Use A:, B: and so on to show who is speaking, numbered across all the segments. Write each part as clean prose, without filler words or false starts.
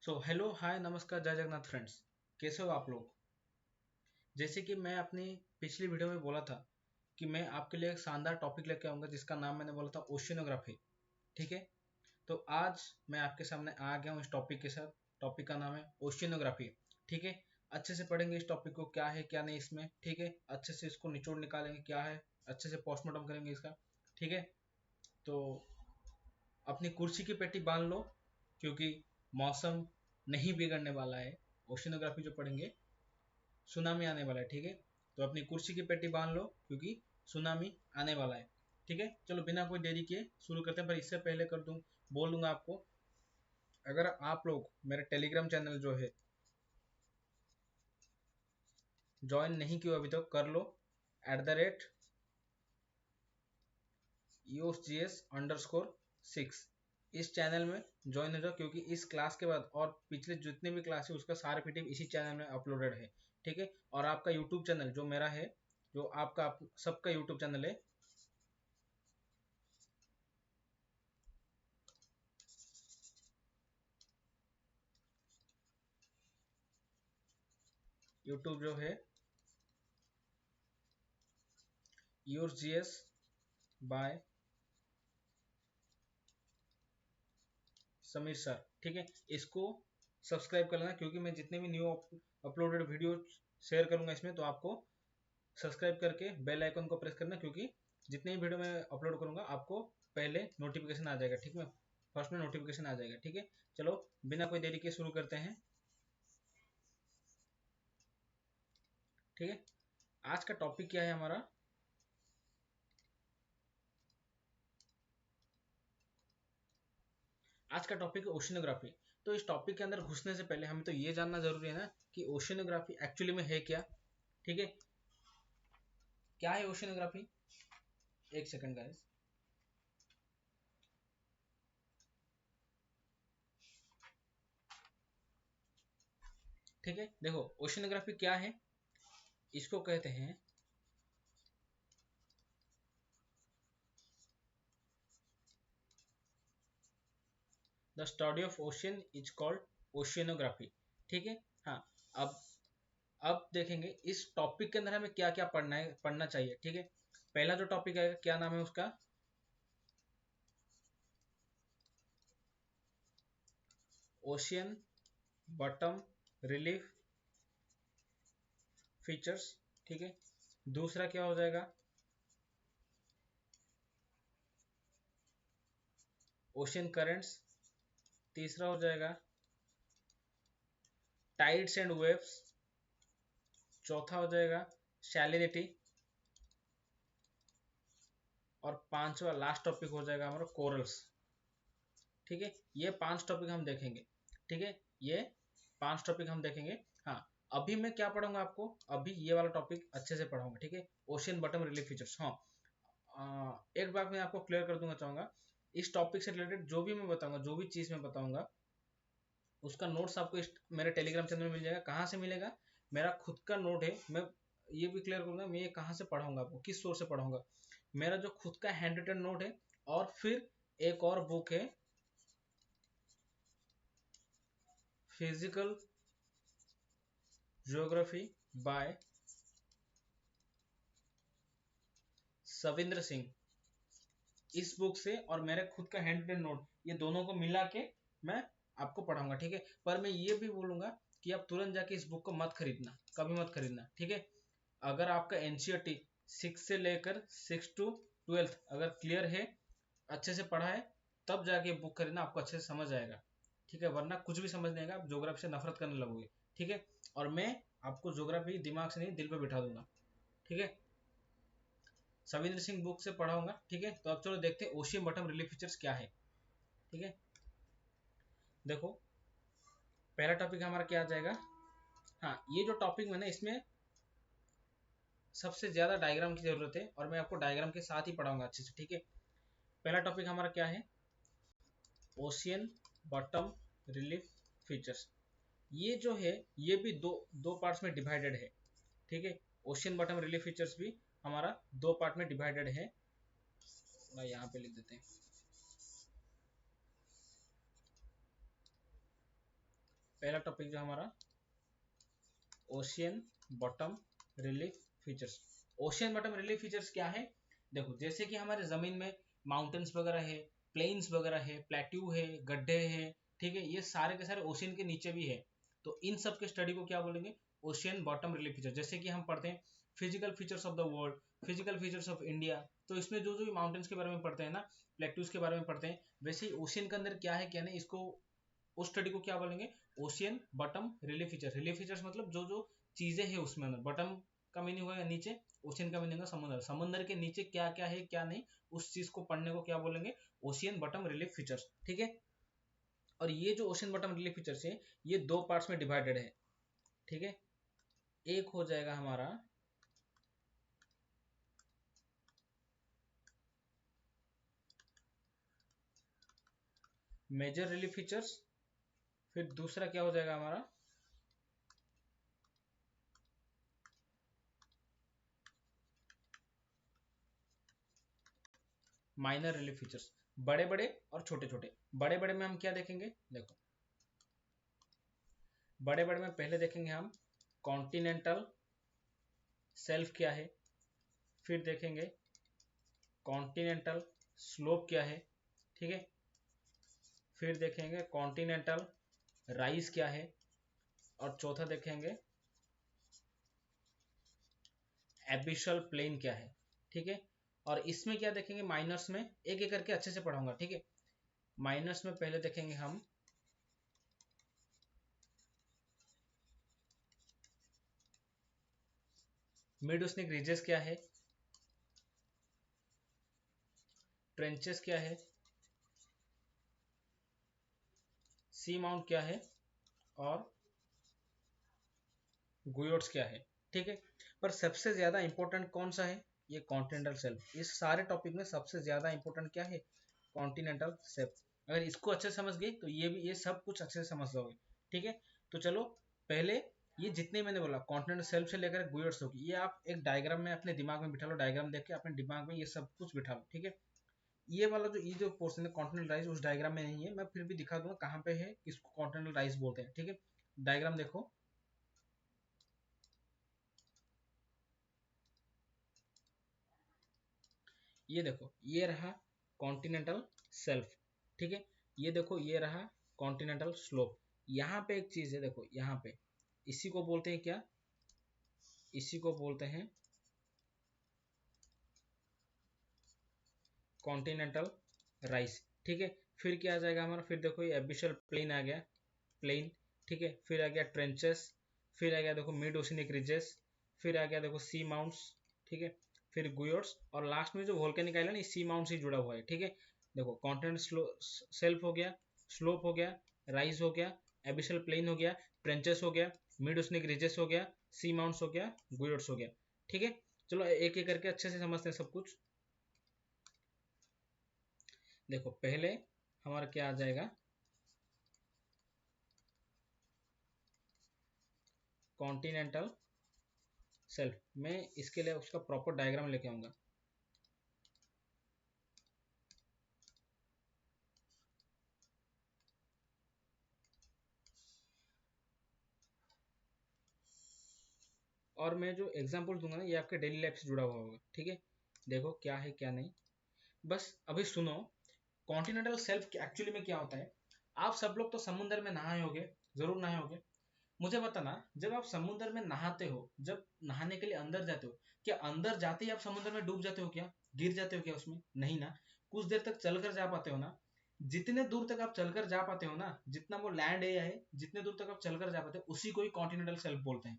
A: So hello hi नमस्कार जय Jagannath friends. कैसे हो आप लोग। जैसे कि मैं अपनी पिछली वीडियो में बोला था कि मैं आपके लिए एक शानदार टॉपिक लेके आऊँगा जिसका नाम मैंने बोला था ओशियनोग्राफी। ठीक है, तो आज मैं आपके सामने आ गया हूँ इस टॉपिक के साथ। टॉपिक का नाम है ओशियनोग्राफी। ठीक है, अच्छे से पढ़ेंगे इस टॉपिक को, क्या है क्या नहीं इसमें। ठीक है, अच्छे से इसको निचोड़ निकालेंगे क्या है, अच्छे से पोस्टमार्टम करेंगे इसका। ठीक है, तो अपनी कुर्सी की पेटी बांध लो क्योंकि मौसम नहीं बिगड़ने वाला है। ओशियनोग्राफी जो पढ़ेंगे सुनामी आने वाला है। ठीक है, तो अपनी कुर्सी की पेटी बांध लो क्योंकि सुनामी आने वाला है। ठीक है, चलो बिना कोई देरी किए शुरू करते हैं। पर इससे पहले बोल दूंगा आपको, अगर आप लोग मेरे टेलीग्राम चैनल जो है ज्वाइन नहीं किया अभी तक, तो कर लो। @ EOSGS_6 इस चैनल में ज्वाइन हो जाओ क्योंकि इस क्लास के बाद और पिछले जितने भी क्लास है उसका सारा पीडीएफ इसी चैनल में अपलोडेड है। ठीक है, और आपका यूट्यूब चैनल जो मेरा है, जो आपका सबका यूट्यूब चैनल है, यूट्यूब जो है EOSGS बाय समीर सर। ठीक है, इसको सब्सक्राइब कर लेना क्योंकि मैं जितने भी न्यू अपलोडेड वीडियो शेयर करूंगा इसमें, तो आपको सब्सक्राइब करके बेल आइकन को प्रेस करना क्योंकि जितने भी वीडियो मैं अपलोड करूंगा आपको पहले नोटिफिकेशन आ जाएगा। ठीक है, फर्स्ट में नोटिफिकेशन आ जाएगा। ठीक है, चलो बिना कोई देरी के शुरू करते हैं। ठीक है, आज का टॉपिक क्या है हमारा। आज का टॉपिक है ओशियनोग्राफी। तो इस टॉपिक के अंदर घुसने से पहले हमें तो ये जानना जरूरी है ना कि ओशियनोग्राफी एक्चुअली में है क्या। ठीक है, क्या है ओशियनोग्राफी। एक सेकंड गाइस। ठीक है, देखो ओशियनोग्राफी क्या है। इसको कहते हैं the study of ocean is called oceanography. ठीक है, हाँ। अब अब देखेंगे इस टॉपिक के अंदर हमें क्या क्या पढ़ना चाहिए। ठीक है, पहला जो टॉपिक है क्या नाम है उसका, ओशियन बॉटम रिलीफ फीचर्स। ठीक है, दूसरा क्या हो जाएगा, ओशियन करेंट्स। तीसरा हो जाएगा टाइड्स एंड वेव्स। चौथा हो जाएगा सैलिनिटी। और पांचवा लास्ट टॉपिक हो जाएगा हमारा कोरल्स। ठीक है, ये 5 टॉपिक हम देखेंगे। ठीक है, ये 5 टॉपिक हम देखेंगे। हाँ, अभी मैं क्या पढ़ूंगा आपको, अभी ये वाला टॉपिक अच्छे से पढ़ाऊंगा। ठीक है, ओशियन बॉटम रिलीफ फीचर्स। हाँ, एक बात मैं आपको क्लियर कर दूंगा चाहूंगा, इस टॉपिक से रिलेटेड जो भी मैं बताऊंगा, जो भी चीज मैं बताऊंगा, उसका नोट्स आपको मेरे टेलीग्राम चैनल में मिल जाएगा। कहाँ से मिलेगा, मेरा खुद का नोट है। मैं ये भी क्लियर करूंगा मैं ये कहाँ से पढ़ाऊंगा आपको, किस सोर्स से पढ़ाऊंगा। मेरा जो खुद का हैंड रिटन नोट है, और फिर एक और बुक है, physical geography bye Savindra Singh. इस बुक से और मेरे खुद का हैंड रिटन नोट, ये दोनों को मिला के मैं आपको पढ़ाऊंगा। ठीक है, पर मैं ये भी बोलूंगा कि आप तुरंत जाके इस बुक को मत खरीदना, कभी मत खरीदना। ठीक है, अगर आपका एनसीईआरटी 6 से लेकर 6 to 12 अगर क्लियर है, अच्छे से पढ़ा है, तब जाके बुक खरीदना, आपको अच्छे से समझ आएगा। ठीक है, वरना कुछ भी समझ नहीं आएगा, आप ज्योग्राफी से नफरत करने लगोगे। ठीक है, और मैं आपको ज्योग्राफी दिमाग से नहीं दिल पे बिठा दूंगा। ठीक है, सविंद्र सिंह बुक से पढ़ाऊंगा। ठीक है, तो अब चलो देखते हैं ओशियन बॉटम रिलीफ फीचर्स क्या है। ठीक है, देखो पहला टॉपिक हमारा क्या आ जाएगा। हाँ, ये जो टॉपिक में ना, इसमें सबसे ज्यादा डायग्राम की जरूरत है और मैं आपको डायग्राम के साथ ही पढ़ाऊंगा अच्छे से। ठीक है, पहला टॉपिक हमारा क्या है, ओशियन बॉटम रिलीफ फीचर्स। ये जो है, ये भी दो दो पार्ट्स में डिवाइडेड है। ठीक है, ओशियन बॉटम रिलीफ फीचर्स भी हमारा 2 पार्ट में डिवाइडेड है। मैं यहाँ पे लिख देते हैं। पहला टॉपिक जो हमारा ocean bottom relief features. Ocean bottom relief features क्या है? देखो, जैसे कि हमारे जमीन में माउंटेन्स वगैरह है, प्लेन्स वगैरह है, प्लेट्यू है, गड्ढे हैं, ठीक है, ये सारे के सारे ओशियन के नीचे भी है। तो इन सब के स्टडी को क्या बोलेंगे? Ocean bottom relief feature. जैसे कि हम पढ़ते हैं physical features of the world, physical features of India, तो इसमें जो जो माउंटेन्स के बारे में पढ़ते हैं ना, प्लेट्यूज के बारे में पढ़ते हैं, वैसे ही ओशियन के अंदर क्या है क्या नहीं, इसको उस स्टडी को क्या बोलेंगे? Ocean bottom relief feature. Relief features मतलब जो जो चीजें हैं उसमें अंदर। बॉटम का मीनिंग होगा नीचे, ओशियन का मीनिंग होगा समुद्र। समुद्र के नीचे क्या क्या है क्या नहीं, उस चीज को पढ़ने को क्या बोलेंगे? ओशियन बॉटम रिलीफ फीचर्स, ठीक है। और ये जो ओशियन बॉटम रिलीफ फीचर्स है, ये दो पार्ट्स में डिवाइडेड है, ठीक है। एक हो जाएगा हमारा मेजर रिलीफ फीचर्स, फिर दूसरा क्या हो जाएगा हमारा माइनर रिलीफ फीचर्स। बड़े बड़े और छोटे छोटे। बड़े बड़े में हम क्या देखेंगे? देखो, बड़े बड़े में पहले देखेंगे हम कॉन्टिनेंटल सेल्फ क्या है, फिर देखेंगे कॉन्टिनेंटल स्लोप क्या है, ठीक है, फिर देखेंगे कॉन्टिनेंटल राइज क्या है, और चौथा देखेंगे एबिशल प्लेन क्या है, ठीक है। और इसमें क्या देखेंगे माइनर्स में, एक एक करके अच्छे से पढ़ाऊंगा, ठीक है। माइनर्स में पहले देखेंगे हम मिड ओशनिक रीजेस क्या है, ट्रेंचेस क्या है, सी माउंट क्या है, और गुयोट्स क्या है, ठीक है। पर सबसे ज्यादा इंपॉर्टेंट कौन सा है? ये कॉन्टिनेंटल शेल्फ। इस सारे टॉपिक में सबसे ज्यादा इंपॉर्टेंट क्या है? Continental shelf. अगर इसको अच्छे से समझ गए तो ये भी, ये सब कुछ अच्छे से समझ जाओगे, ठीक है। तो चलो, पहले ये जितने मैंने बोला कॉन्टिनेंटल शेल्फ से लेकर गुयोट्स होगी, ये आप एक डायग्राम में अपने दिमाग में बिठा लो। डायग्राम देख के अपने दिमाग में ये सब कुछ बिठा लो, ठीक है। ये वाला जो, ये जो पोर्शन है कॉन्टिनेंटल राइज, उस डायग्राम में नहीं है, मैं फिर भी दिखा दूंगा कहाँ पे है, किसको कॉन्टिनेंटल राइज बोलते हैं, ठीक है। डायग्राम देखो, ये देखो, ये रहा कॉन्टिनेंटल सेल्फ, ठीक है। ये देखो, ये रहा कॉन्टिनेंटल स्लोप। यहाँ पे एक चीज है, देखो यहाँ पे, इसी को बोलते हैं क्या? इसी को बोलते हैं कॉन्टिनेंटल राइज, ठीक है। फिर क्या आ जाएगा हमारा? फिर देखो ये एबिशल प्लेन आ गया, प्लेन, ठीक है। फिर आ गया ट्रेंचेस, फिर आ गया देखो मिड ओशिनिक रिजेस, फिर आ गया देखो सी माउंट्स, ठीक है। फिर गुयोट्स, और लास्ट में जो वोल्केनिक आइलैंड, इस सी माउंट से जुड़ा हुआ है, ठीक है। देखो कॉन्टिनेंटल सेल्फ हो गया, स्लोप हो गया, राइज हो गया, एबिशल प्लेन हो गया, ट्रेंचेस हो गया, मिड ओशिनिक रिजेस हो गया, सी माउंट्स हो गया, गुयोट्स हो गया, ठीक है। चलो एक एक करके अच्छे से समझते हैं सब कुछ। देखो पहले हमारा क्या आ जाएगा? Continental self. मैं इसके लिए उसका प्रॉपर डायग्राम लेके आऊंगा। और मैं जो एग्जांपल दूंगा ना, ये आपके डेली लाइफ से जुड़ा हुआ होगा, ठीक है। देखो क्या है क्या नहीं, बस अभी सुनो। कॉन्टिनेंटल सेल्फ एक्चुअली में क्या होता है? आप सब लोग तो समुद्र में नहाए होगे, जरूर नहाए होगे। मुझे बताना, जब आप समुद्र में नहाते हो, जब नहाने के लिए अंदर जाते हो, क्या अंदर जाते ही आप समुद्र में डूब जाते हो क्या? गिर जाते हो क्या उसमें? नहीं ना। कुछ देर तक चलकर जा पाते हो ना। जितने दूर तक आप चलकर जा पाते हो ना, जितना वो लैंड एरिया है, जितने दूर तक आप चलकर जा पाते हो, उसी को ही कॉन्टिनेंटल शेल्फ बोलते हैं,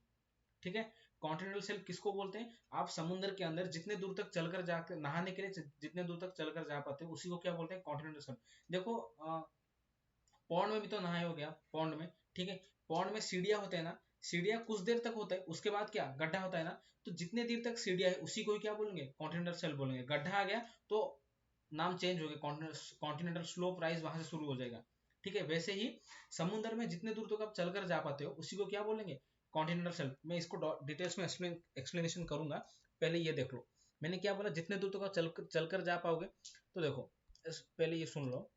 A: ठीक है। कॉन्टिनेंटल शेल्फ किसको बोलते हैं? आप समुद्र के अंदर जितने दूर तक चलकर जाकर नहाने के लिए जितने दूर तक चलकर जा पाते हो, उसी को क्या बोलते हैं? Continental shelf. देखो पौंड में भी तो नहाए हो गया, पौंड में, ठीक है। पौंड में सीढ़ियां होते हैं ना, सीढ़ियां कुछ देर तक होता है, उसके बाद क्या गड्ढा होता है ना। तो जितने देर तक सीढ़ियां है, उसी को ही क्या बोलेंगे? कॉन्टिनेंटल शेल्फ बोलेंगे। गड्ढा आ गया तो नाम चेंज हो गया, कॉन्टिनेंटल स्लोप राइज वहां से शुरू हो जाएगा, ठीक है। वैसे ही समुद्र में जितने दूर तक आप चलकर जा पाते हो, उसी को क्या बोलेंगे? Continental shelf. मैं इसको डिटेल्स में एक्सप्लेनेशन करूंगा, पहले ये देख लो। मैंने क्या बोला? जितने दूर तक आप चलकर जा पाओगे। तो देखो, पहले ये सुन लो,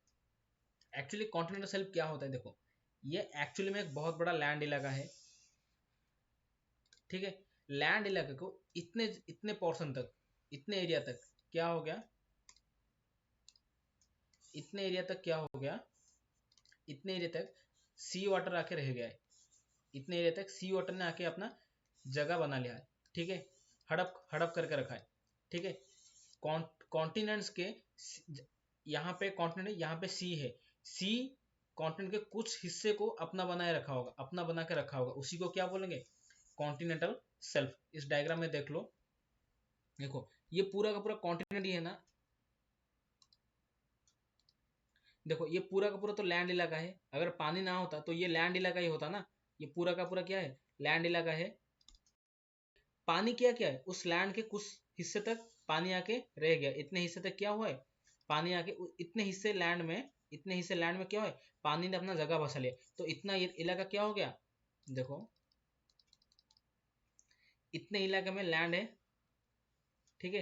A: एक्चुअली कॉन्टिनेंटल शेल्फ क्या होता है। देखो, ये एक्चुअली में एक बहुत बड़ा लैंड इलाका है, ठीक है। लैंड इलाके को इतने इतने पोर्शन तक, इतने एरिया तक क्या हो गया, इतने एरिया तक क्या हो गया, इतने एरिया तक सी वाटर आके रह गया है, इतने एरिया तक सी वाटर ने आके अपना जगह बना लिया है, ठीक है। हड़प हड़प करके रखा है, ठीक है। कॉन्टिनेंट्स के यहाँ पे कॉन्टिनेंट है, यहाँ पे सी है, सी कॉन्टिनेंट के कुछ हिस्से को अपना बनाए रखा होगा, अपना बना के रखा होगा, उसी को क्या बोलेंगे, कॉन्टिनेंटल सेल्फ। इस डायग्राम में देख लो, देखो ये पूरा का पूरा कॉन्टिनेंट ही है ना, देखो ये पूरा का पूरा तो लैंड इलाका है, अगर पानी ना होता तो ये लैंड इलाका ही होता ना, ये पूरा का पूरा क्या है, लैंड इलाका है। पानी क्या क्या है, उस लैंड के कुछ हिस्से तक पानी आके रह गया, इतने हिस्से तक क्या हुआ है, पानी आके इतने हिस्से लैंड में, इतने हिस्से लैंड में क्या है, पानी ने अपना जगह बसा लिया, तो इतना इलाका क्या हो गया, देखो इतने इलाके में लैंड है, ठीक है।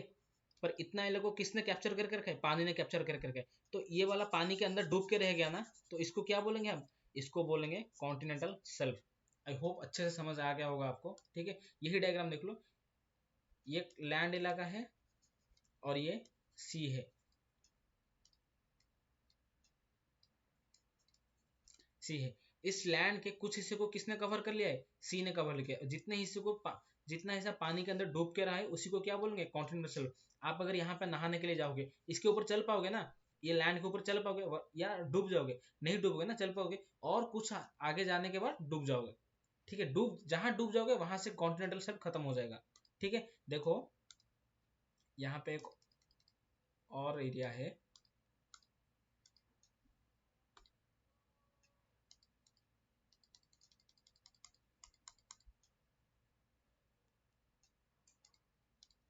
A: पर इतना इलाका को किसने कैप्चर करके रखा है, पानी ने कैप्चर करके रखा है, तो ये वाला पानी के अंदर डूब के रह गया ना, तो इसको क्या बोलेंगे हम, इसको बोलेंगे कॉन्टिनेंटल सेल्फ। आई होप अच्छे से समझ आ गया होगा आपको, ठीक है। यही डायग्राम देख लो, ये लैंड इलाका है और ये सी है, सी है। इस लैंड के कुछ हिस्से को किसने कवर कर लिया है, सी ने कवर किया, जितने हिस्से को जितना हिस्सा पानी के अंदर डूब के रहा है उसी को क्या बोलेंगे, कॉन्टिनेंटल सेल्फ। आप अगर यहाँ पे नहाने के लिए जाओगे, इसके ऊपर चल पाओगे ना, ये लैंड के ऊपर चल पाओगे या डूब जाओगे, नहीं डूबोगे ना, चल पाओगे, और कुछ आगे जाने के बाद डूब जाओगे, ठीक है। जहां डूब जाओगे वहां से कॉन्टिनेंटल सेल्फ खत्म हो जाएगा, ठीक है। देखो यहाँ पे एक और एरिया है,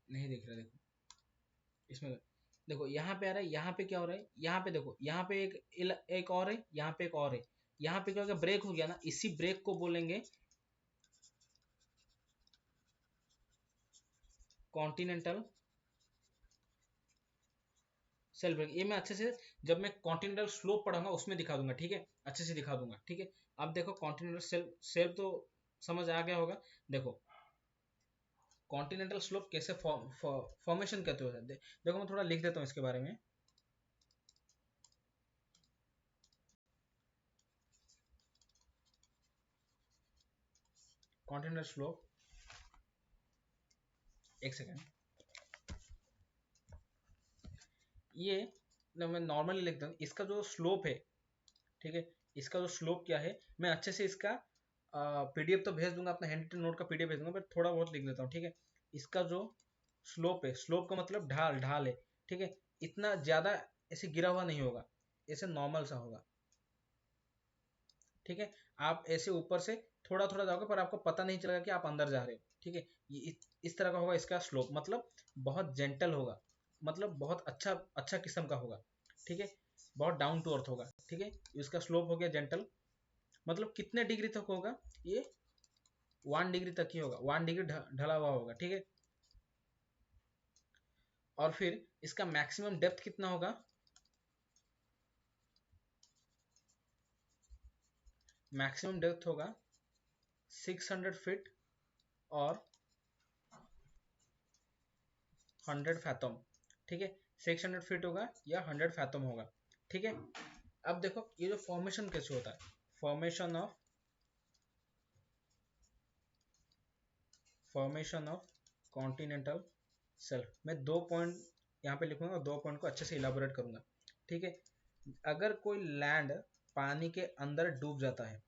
A: नहीं दिख रहा, देखो इसमें, देखो यहाँ पे आ रहा है, यहाँ पे क्या हो रहा है, यहाँ पे देखो, यहाँ पे एक और है, यहाँ पे एक और है, यहाँ पे क्या हो गया, ब्रेक हो गया ना, इसी ब्रेक को बोलेंगे कॉन्टिनेंटल सेल्फ ब्रेक। ये मैं अच्छे से जब मैं कॉन्टिनेंटल स्लोप पढ़ाऊंगा उसमें दिखा दूंगा, ठीक है, अच्छे से दिखा दूंगा, ठीक है। अब देखो कॉन्टिनेंटल सेल्फ सेल्फ तो समझ आ गया होगा। देखो कॉन्टिनेंटल स्लोप कैसे फॉर्मेशन कहते हो, देखो मैं थोड़ा लिख देता हूँ इसके बारे में। कॉन्टिनेंटल स्लोप, एक सेकेंड, ये मैं नॉर्मली लिखता हूँ, इसका जो स्लोप है, ठीक है, इसका जो स्लोप क्या है, मैं अच्छे से इसका पीडीएफ तो भेज दूंगा, अपना हैंड रिटन नोट का पीडीएफ भेज दूंगा, पर थोड़ा बहुत लिख देता हूँ, ठीक है। इसका जो स्लोप है, स्लोप का मतलब ढाल, ढाल है, ठीक है। इतना ज्यादा ऐसे गिरा हुआ नहीं होगा, ऐसे नॉर्मल सा होगा, ठीक है। आप ऐसे ऊपर से थोड़ा थोड़ा जाओगे पर आपको पता नहीं चलेगा कि आप अंदर जा रहे हो, ठीक है। ये इस तरह का होगा इसका स्लोप, मतलब बहुत जेंटल होगा, मतलब बहुत अच्छा अच्छा किस्म का होगा, ठीक है। बहुत डाउन टू अर्थ होगा, ठीक है। इसका स्लोप हो गया जेंटल, मतलब कितने डिग्री तक होगा, ये 1 डिग्री तक ही होगा, 1 डिग्री ढला हुआ होगा, ठीक है। और फिर इसका मैक्सिमम डेप्थ कितना होगा, मैक्सिमम डेप्थ होगा 600 फीट और 100 फैथम, ठीक है। 600 फीट होगा या 100 फैथम होगा, ठीक है। अब देखो ये जो फॉर्मेशन कैसे होता है, फॉर्मेशन ऑफ कॉन्टिनेंटल सेल्फ, मैं 2 पॉइंट यहाँ पे लिखूंगा, 2 पॉइंट को अच्छे से इलाबोरेट करूंगा, ठीक है। अगर कोई लैंड पानी के अंदर डूब जाता है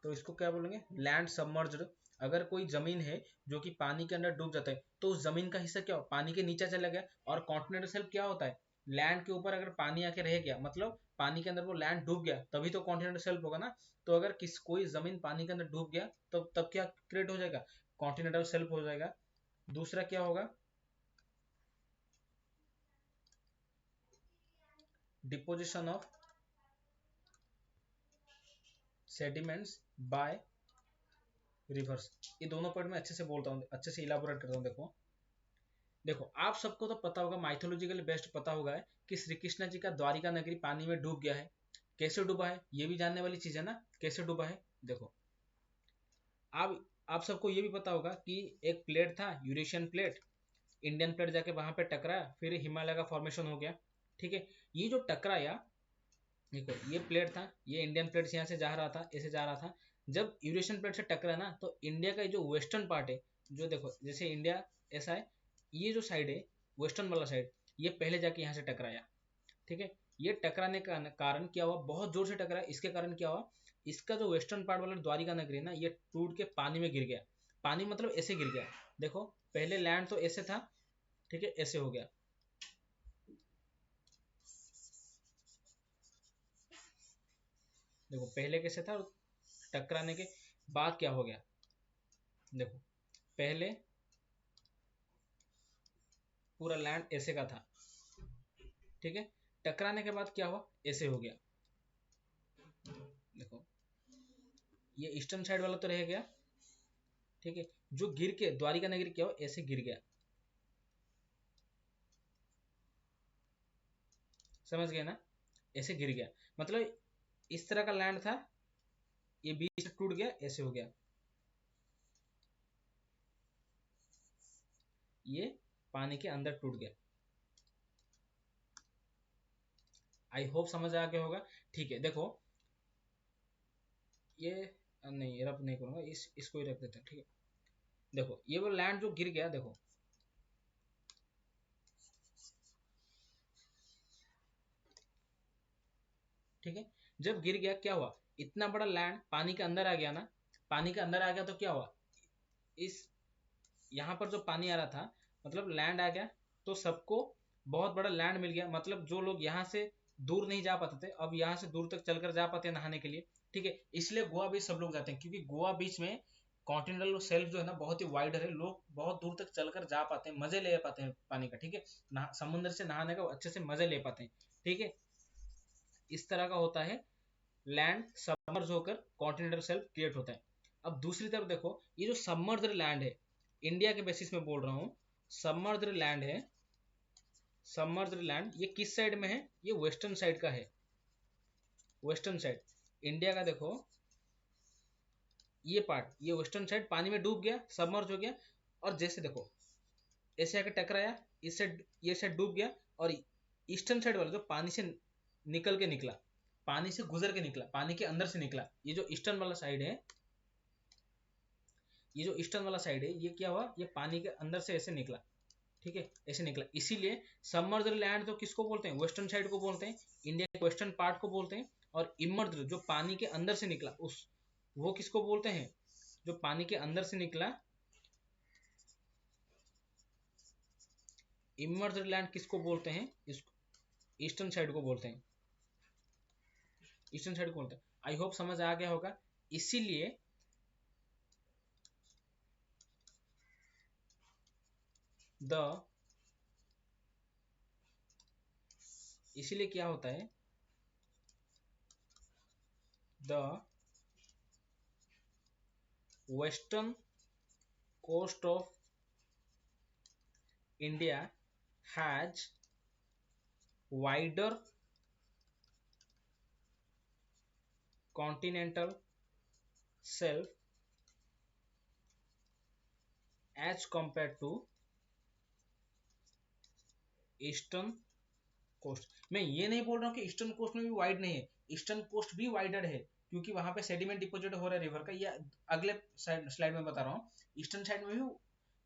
A: तो इसको क्या बोलेंगे, लैंड सबमर्ज्ड। अगर कोई जमीन है जो कि पानी के अंदर डूब जाता है तो उस जमीन का हिस्सा क्या हो, पानी के नीचे चला गया। और कॉन्टिनेंटल शेल्फ क्या होता है, लैंड के ऊपर अगर पानी आके रह गया, मतलब पानी के अंदर वो लैंड डूब गया, तभी तो कॉन्टिनेंटल शेल्फ होगा ना। तो अगर कोई जमीन पानी के अंदर डूब गया तो तब क्या क्रिएट हो जाएगा, कॉन्टिनेंटल शेल्फ हो जाएगा। दूसरा क्या होगा, deposition of sediments by rivers. ये दोनों पॉइंट मैं अच्छे से बोलता हूँ, अच्छे से इलाबोरेट करता हूँ। देखो देखो आप सबको तो पता होगा, माइथोलॉजिकली बेस्ट पता होगा है कि श्री कृष्ण जी का द्वारिका नगरी पानी में डूब गया है, कैसे डूबा है ये भी जानने वाली चीज है ना, कैसे डूबा है। देखो आप सबको ये भी पता होगा कि एक प्लेट था, यूरेशियन प्लेट, इंडियन प्लेट जाके वहां पे टकराया, फिर हिमालय का फॉर्मेशन हो गया। ठीक है, ये जो टकराया, देखो ये प्लेट था, ये इंडियन प्लेट यहाँ से जा रहा था, ऐसे जा रहा था। जब यूरेशियन प्लेट से टकरा ना, तो इंडिया का जो वेस्टर्न पार्ट है, जो देखो जैसे इंडिया ऐसा है, ये जो साइड है वेस्टर्न वाला साइड, ये पहले जाके यहाँ से टकराया। ठीक है, ये टकराने का कारण क्या हुआ, बहुत जोर से टकराया, इसके कारण क्या हुआ, इसका जो वेस्टर्न पार्ट वाला द्वारिका नगरी है ना, ये टूट के पानी में गिर गया। पानी मतलब ऐसे गिर गया, देखो पहले लैंड तो ऐसे था, ठीक है, ऐसे हो गया। देखो पहले कैसे था और टकराने के बाद क्या हो गया। देखो पहले पूरा लैंड ऐसे का था, ठीक है, टकराने के बाद क्या हुआ, ऐसे हो गया। देखो ये ईस्टर्न साइड वाला तो रह गया, ठीक है, जो गिर के द्वारिका नगरी क्या हुआ, ऐसे गिर गया। समझ गए ना, ऐसे गिर गया, मतलब इस तरह का लैंड था, ये बीच से टूट गया, ऐसे हो गया, ये पानी के अंदर टूट गया। आई होप समझ आ गया होगा। ठीक है, देखो ये नहीं रब नहीं करूंगा, इसको ही रख देते हैं, ठीक है। देखो ये वो लैंड जो गिर गया, देखो ठीक है, जब गिर गया क्या हुआ, इतना बड़ा लैंड पानी के अंदर आ गया ना, पानी के अंदर आ गया तो क्या हुआ, इस यहाँ पर जो पानी आ रहा था, मतलब लैंड आ गया, तो सबको बहुत बड़ा लैंड मिल गया, मतलब जो लोग यहाँ से दूर नहीं जा पाते थे, अब यहाँ से दूर तक चलकर जा पाते हैं नहाने के लिए। ठीक है, इसलिए गोवा बीच सब लोग जाते हैं, क्योंकि गोवा बीच में कॉन्टिनेंटल शेल्फ जो है ना बहुत ही वाइड है, लोग बहुत दूर तक चलकर जा पाते हैं, मजे ले पाते हैं पानी का। ठीक है, समुद्र से नहाने का अच्छे से मजे ले पाते हैं। ठीक है, इस तरह का होता है, लैंड सबमर्ज होकर कॉन्टिनेंटल शेल्फ क्रिएट होता है। अब दूसरी तरफ देखो, ये जो सबमर्ज लैंड है, इंडिया के बेसिस में बोल रहा हूँ, सबमर्ज लैंड है, सबमर्ज लैंड ये किस साइड में है, ये वेस्टर्न साइड का है, वेस्टर्न साइड इंडिया का। देखो ये पार्ट, ये वेस्टर्न साइड पानी में डूब गया, सबमर्ज हो गया, और जैसे देखो ऐसे आके टकराया, इस साइड ये साइड डूब गया, और ईस्टर्न साइड वाला जो पानी से निकल के निकला, पानी से गुजर के निकला, पानी के अंदर से निकला, ये जो ईस्टर्न वाला साइड है, ये जो ईस्टर्न वाला साइड है, ये क्या हुआ, ये पानी के अंदर से ऐसे निकला। ठीक है, ऐसे निकला, इसीलिए सबमर्ज्ड लैंड तो किसको बोलते हैं, वेस्टर्न साइड को बोलते हैं, इंडिया के वेस्टर्न पार्ट को बोलते हैं। और इमर्ज्ड जो पानी के अंदर से निकला, उस वो किसको बोलते हैं, जो पानी के अंदर से निकला, इमर्ज्ड लैंड किसको बोलते हैं, इसको ईस्टर्न साइड को बोलते हैं, ईस्टर्न साइड को बोलते हैं। आई होप समझ आ गया होगा। इसीलिए द इसीलिए क्या होता है, the western coast of India has wider continental shelf as compared to eastern coast. मैं ये नहीं बोल रहा हूँ कि ईस्टर्न कोस्ट में भी वाइड नहीं है, ईस्टर्न कोस्ट भी वाइडर है, क्योंकि वहां पे सेडिमेंट डिपोजिट हो रहा है रिवर का, ये अगले स्लाइड में बता रहा हूँ। ईस्टर्न साइड में भी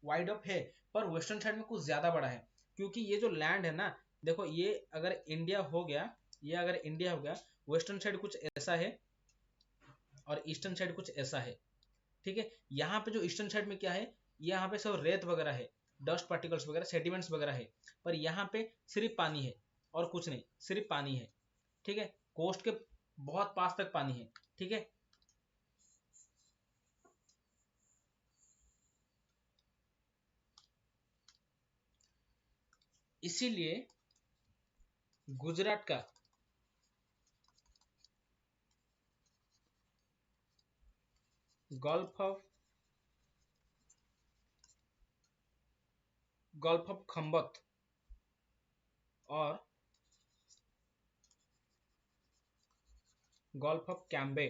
A: वाइड अप है, पर वेस्टर्न साइड में कुछ ज्यादा बड़ा है, क्योंकि ये जो लैंड है ना, देखो ये अगर इंडिया हो गया, ये अगर इंडिया हो गया, वेस्टर्न साइड कुछ ऐसा है और ईस्टर्न साइड कुछ ऐसा है। ठीक है, यहाँ पे जो ईस्टर्न साइड में क्या है, यहाँ पे सब रेत वगैरह है, डस्ट पार्टिकल्स वगैरह, सेडिमेंट्स वगैरह है, पर यहाँ पे सिर्फ पानी है और कुछ नहीं, सिर्फ पानी है। ठीक है, कोस्ट के बहुत पास तक पानी है। ठीक है, इसीलिए गुजरात का गल्फ ऑफ खंबत और गल्फ ऑफ कैम्बे,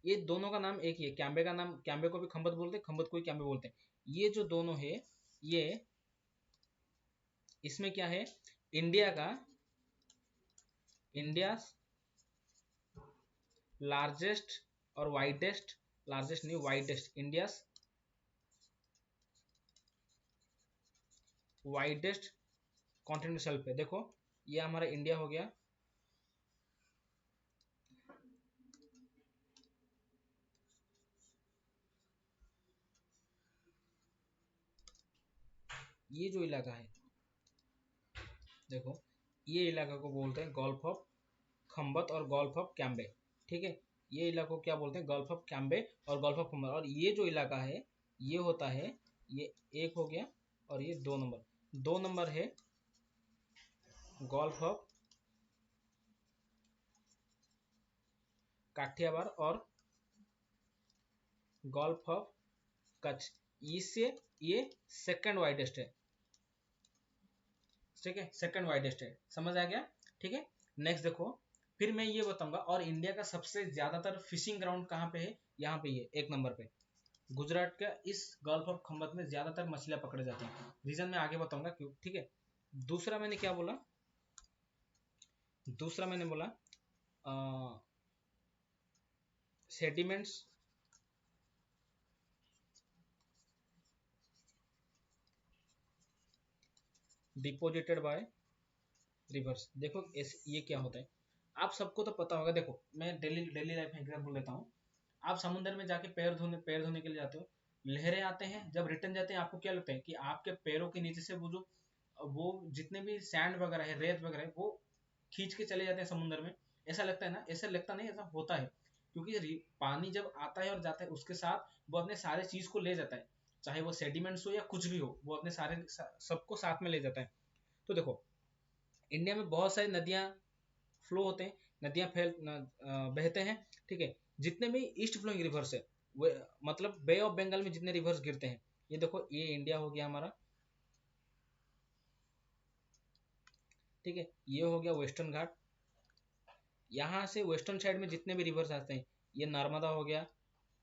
A: ये दोनों का नाम एक ही है। कैम्बे का नाम, कैम्बे को भी खंबत बोलते हैं, खंबत को भी कैम्बे बोलते हैं। ये जो दोनों है, ये इसमें क्या है, इंडिया का, इंडिया लार्जेस्ट और वाइडेस्ट, लार्जेस्ट नहीं widest, India widest continental shelf है। देखो ये हमारा इंडिया हो गया, ये जो इलाका है, देखो ये इलाका को बोलते हैं गल्फ ऑफ खंबत और गल्फ ऑफ कैम्बे, ठीक है। ये इलाको क्या बोलते हैं, गल्फ ऑफ कैम्बे और गल्फ ऑफ खंबत। और ये जो इलाका है ये होता है, ये एक हो गया, और ये 2 नंबर, 2 नंबर है गल्फ ऑफ काठियावाड़ और गल्फ ऑफ कच्छ। इससे ये सेकंड वाइडेस्ट है, ठीक है, सेकंड वाइडेस्ट है, समझ आ गया, ठीक है। नेक्स्ट देखो, फिर मैं ये बताऊंगा, और इंडिया का सबसे ज्यादातर फिशिंग ग्राउंड कहाँ पे है, यहाँ पे ये 1 नंबर पे गुजरात का इस गल्फ ऑफ खंबत में ज्यादातर मछलियां पकड़े जाती हैं। रीजन मैं आगे बताऊंगा क्यों, ठीक है। दूसरा मैंने क्या बोला, दूसरा मैंने बोला सेडिमेंट्स डिपोजिटेड बाय रिवर्स। देखो ये क्या होता है, आप सबको तो पता होगा। देखो मैं डेली डेली लाइफ में एग्जाम्पल लेता हूँ। आप समुद्र में जाके पैर धोने के लिए जाते हो, लहरें आते हैं, जब रिटर्न जाते हैं आपको क्या लगता है कि आपके पैरों के नीचे से वो जितने भी सैंड वगैरह है, रेत वगैरह है, वो खींच के चले जाते हैं समुद्र में। ऐसा लगता है ना, ऐसा लगता नहीं, ऐसा होता है। क्योंकि पानी जब आता है और जाता है उसके साथ वो अपने सारे चीज को ले जाता है, चाहे वो सेडिमेंट्स हो या कुछ भी हो, वो अपने सारे सबको साथ में ले जाता है। तो देखो इंडिया में बहुत सारी नदियां फ्लो होते हैं, नदियां बहते हैं, ठीक है। जितने भी ईस्ट फ्लोइंग रिवर्स है, वो मतलब बे ऑफ बंगाल में जितने रिवर्स गिरते हैं, ये देखो ये इंडिया हो गया हमारा, ठीक है। ये हो गया वेस्टर्न घाट। यहाँ से वेस्टर्न साइड में जितने भी रिवर्स आते हैं, ये नर्मदा हो गया,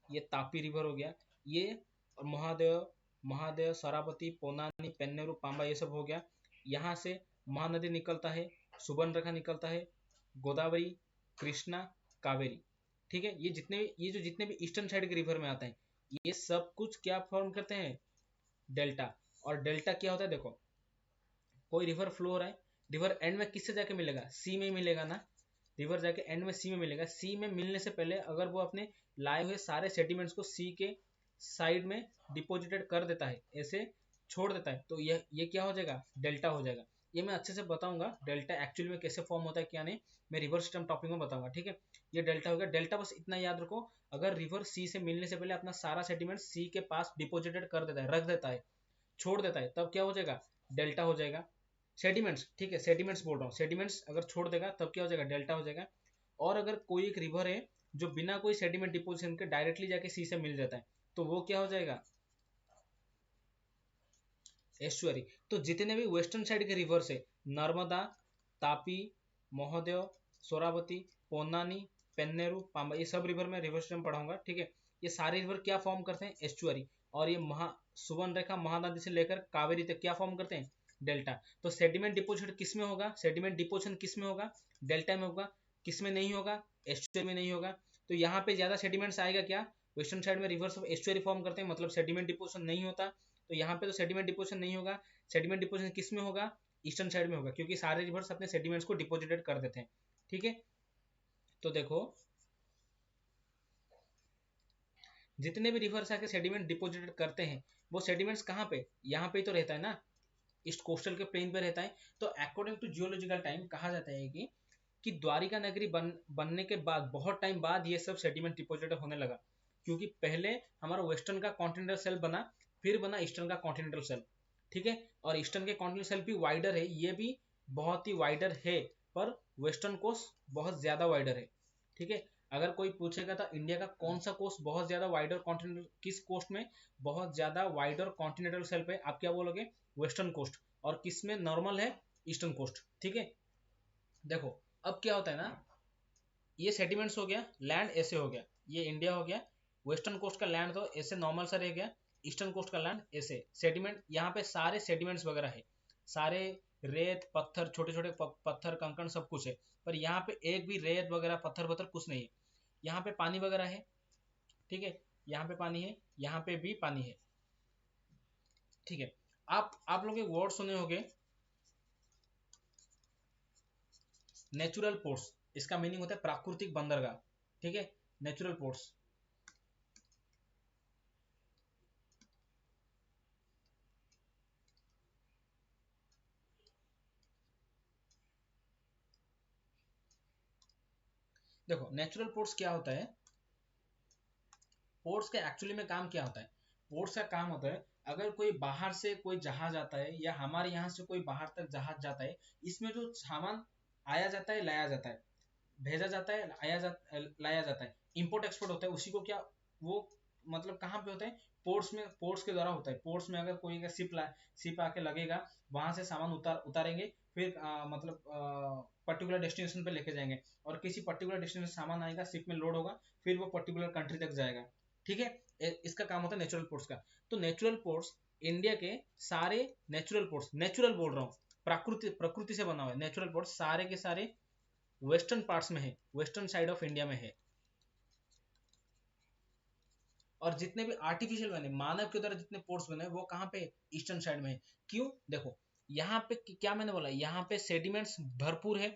A: ये तापी रिवर हो गया, ये और महादेव, महादेव शरावती, पोनानी, पेन्नेरू, पांबा, ये सब हो गया। यहाँ से महानदी निकलता है, सुबर्णरेखा निकलता है, गोदावरी, कृष्णा, कावेरी, ठीक है। ये जो जितने भी ईस्टर्न साइड के रिवर में आते हैं, ये सब कुछ क्या फॉर्म करते हैं, डेल्टा। और डेल्टा क्या होता है, देखो कोई रिवर फ्लो हो रहा है, रिवर एंड में किससे जाके मिलेगा, सी में मिलेगा ना, रिवर जाके एंड में सी में मिलेगा। सी में मिलने से पहले अगर वो अपने लाए हुए सारे सेडिमेंट्स को सी के साइड में डिपोजिटेड कर देता है, ऐसे छोड़ देता है, तो ये क्या हो जाएगा, डेल्टा हो जाएगा। ये मैं अच्छे से बताऊंगा डेल्टा एक्चुअली में कैसे फॉर्म होता है क्या नहीं, मैं रिवर सिस्टम टॉपिक में बताऊंगा, ठीक है। ये डेल्टा हो गया। डेल्टा बस इतना याद रखो, अगर रिवर सी से मिलने से पहले अपना सारा सेडिमेंट सी के पास डिपोजिटेड कर देता है, रख देता है, छोड़ देता है, तब क्या हो जाएगा, डेल्टा हो जाएगा। सेडिमेंट्स, ठीक है, सेडिमेंट्स बोल रहा हूँ, सेडिमेंट्स अगर छोड़ देगा तब क्या हो जाएगा, डेल्टा हो जाएगा। और अगर कोई एक रिवर है जो बिना कोई सेडिमेंट डिपोजिशन के डायरेक्टली जाके सी से मिल जाता है, तो वो क्या हो जाएगा, एस्चुअरी। तो जितने भी वेस्टर्न साइड के रिवर्स है, नर्मदा, तापी, महोदय, सोरावती, पोन्नानी, पेन्नेरू, पांबा, ये सब रिवर में रिवर सिस्टम पढ़ाऊंगा, ठीक है। ये सारे रिवर क्या फॉर्म करते हैं, एस्चुअरी। और ये सुवर्ण रेखा महानदी से लेकर कावेरी तक क्या फॉर्म करते हैं, डेल्टा। तो सेडिमेंट डिपोजिट किस में होगा, सेडिमेंट डिपोजिशन किस में होगा, डेल्टा में होगा। किस में नहीं होगा, एस्चुअरी में नहीं होगा। तो यहाँ पे ज्यादा सेडिमेंट्स आएगा क्या, वेस्टर्न साइड में रिवर्स ऑफ एस्चुअरी फॉर्म करते हैं, मतलब सेडिमेंट डिपोजिशन नहीं होता। तो यहाँ पे तो सेडिमेंट डिपोजिशन नहीं होगा। सेडिमेंट डिपोजिशन किस में होगा, ईस्टर्न साइड में होगा, क्योंकि सारे रिवर्स अपने सेडिमेंट्स को डिपोजिटेड कर देते हैं, ठीक है। तो देखो जितने भी रिवर्स आके सेडिमेंट डिपोजिटेड करते हैं, वो सेडिमेंट्स कहाँ पे, यहाँ पे ही तो रहता है ना, ईस्ट कोस्टल के प्लेन पे रहता है। तो अकॉर्डिंग टू जियोलॉजिकल टाइम कहा जाता है कि द्वारिका नगरी बनने के बाद बहुत टाइम बाद ये सब सेडिमेंट डिपोजिटेड होने लगा, क्योंकि पहले हमारा वेस्टर्न का कॉन्टिनेंटल सेल बना, फिर बना ईस्टर्न का कॉन्टिनेंटल सेल, ठीक है। और ईस्टर्न के कॉन्टिनेंटल सेल भी वाइडर है, ये भी बहुत ही वाइडर है, पर वेस्टर्न कोस्ट बहुत ज्यादा वाइडर है, ठीक है। अगर कोई पूछेगा तो इंडिया का कौन सा कोस्ट बहुत ज्यादा वाइडर कॉन्टिनेंटल, किस कोस्ट में बहुत ज्यादा वाइडर कॉन्टिनेंटल सेल पे, आप क्या बोलोगे, वेस्टर्न कोस्ट। और किस में नॉर्मल है, ईस्टर्न कोस्ट, ठीक है। देखो अब क्या होता है ना, ये सेडिमेंट्स हो गया, लैंड ऐसे हो गया, ये इंडिया हो गया, वेस्टर्न कोस्ट का लैंड तो ऐसे नॉर्मल सा रह गया, ईस्टर्न कोस्ट का लैंड ऐसे। सेडिमेंट यहाँ पे सारे सेडिमेंट्स वगैरह है, सारे रेत पत्थर, छोटे छोटे पत्थर कंकड़ सब कुछ है, पर यहाँ पे एक भी रेत वगैरह पत्थर वत्थर कुछ नहीं है। यहाँ पे पानी वगैरह है, ठीक है, यहाँ पे पानी है, यहाँ पे भी पानी है, ठीक है। आप लोग एक वर्ड सुने होंगे, नेचुरल पोर्ट्स, इसका मीनिंग होता है प्राकृतिक बंदरगाह, ठीक है, नेचुरल पोर्ट्स। देखो नेचुरल पोर्ट्स क्या होता है, पोर्ट्स का एक्चुअली में काम क्या होता है, पोर्ट्स का काम होता है अगर कोई बाहर से कोई जहाज आता है या हमारे यहाँ से कोई बाहर तक जहाज जाता है, इसमें जो सामान आया जाता है लाया जाता है, भेजा जाता है लाया जाता है, इंपोर्ट एक्सपोर्ट होता है, उसी को क्या वो मतलब कहाँ पे होता है, पोर्ट्स में, पोर्ट्स के द्वारा होता है। पोर्ट्स में अगर कोई शिप आके लगेगा, वहां से सामान उतारेंगे, फिर पर्टिकुलर डेस्टिनेशन पे लेके जाएंगे, और किसी पर्टिकुलर डेस्टिनेशन सामान आएगा, शिप में लोड होगा, फिर वो पर्टिकुलर कंट्री तक जाएगा, ठीक है। इसका काम होता है नेचुरल पोर्ट्स का। तो नेचुरल पोर्ट्स इंडिया के सारे, नेचुरल पोर्ट्स, नेचुरल बोल रहा हूँ, प्रकृति प्रकृति से बना हुआ है, नेचुरल पोर्ट्स सारे के सारे वेस्टर्न पार्ट्स में है, वेस्टर्न साइड ऑफ इंडिया में है। और जितने भी आर्टिफिशियल बने, मानव के द्वारा जितने पोर्ट्स बने वो कहाँ पे, ईस्टर्न साइड में है। क्यों, देखो यहाँ पे क्या मैंने बोला, यहाँ पे सेडिमेंट्स भरपूर है,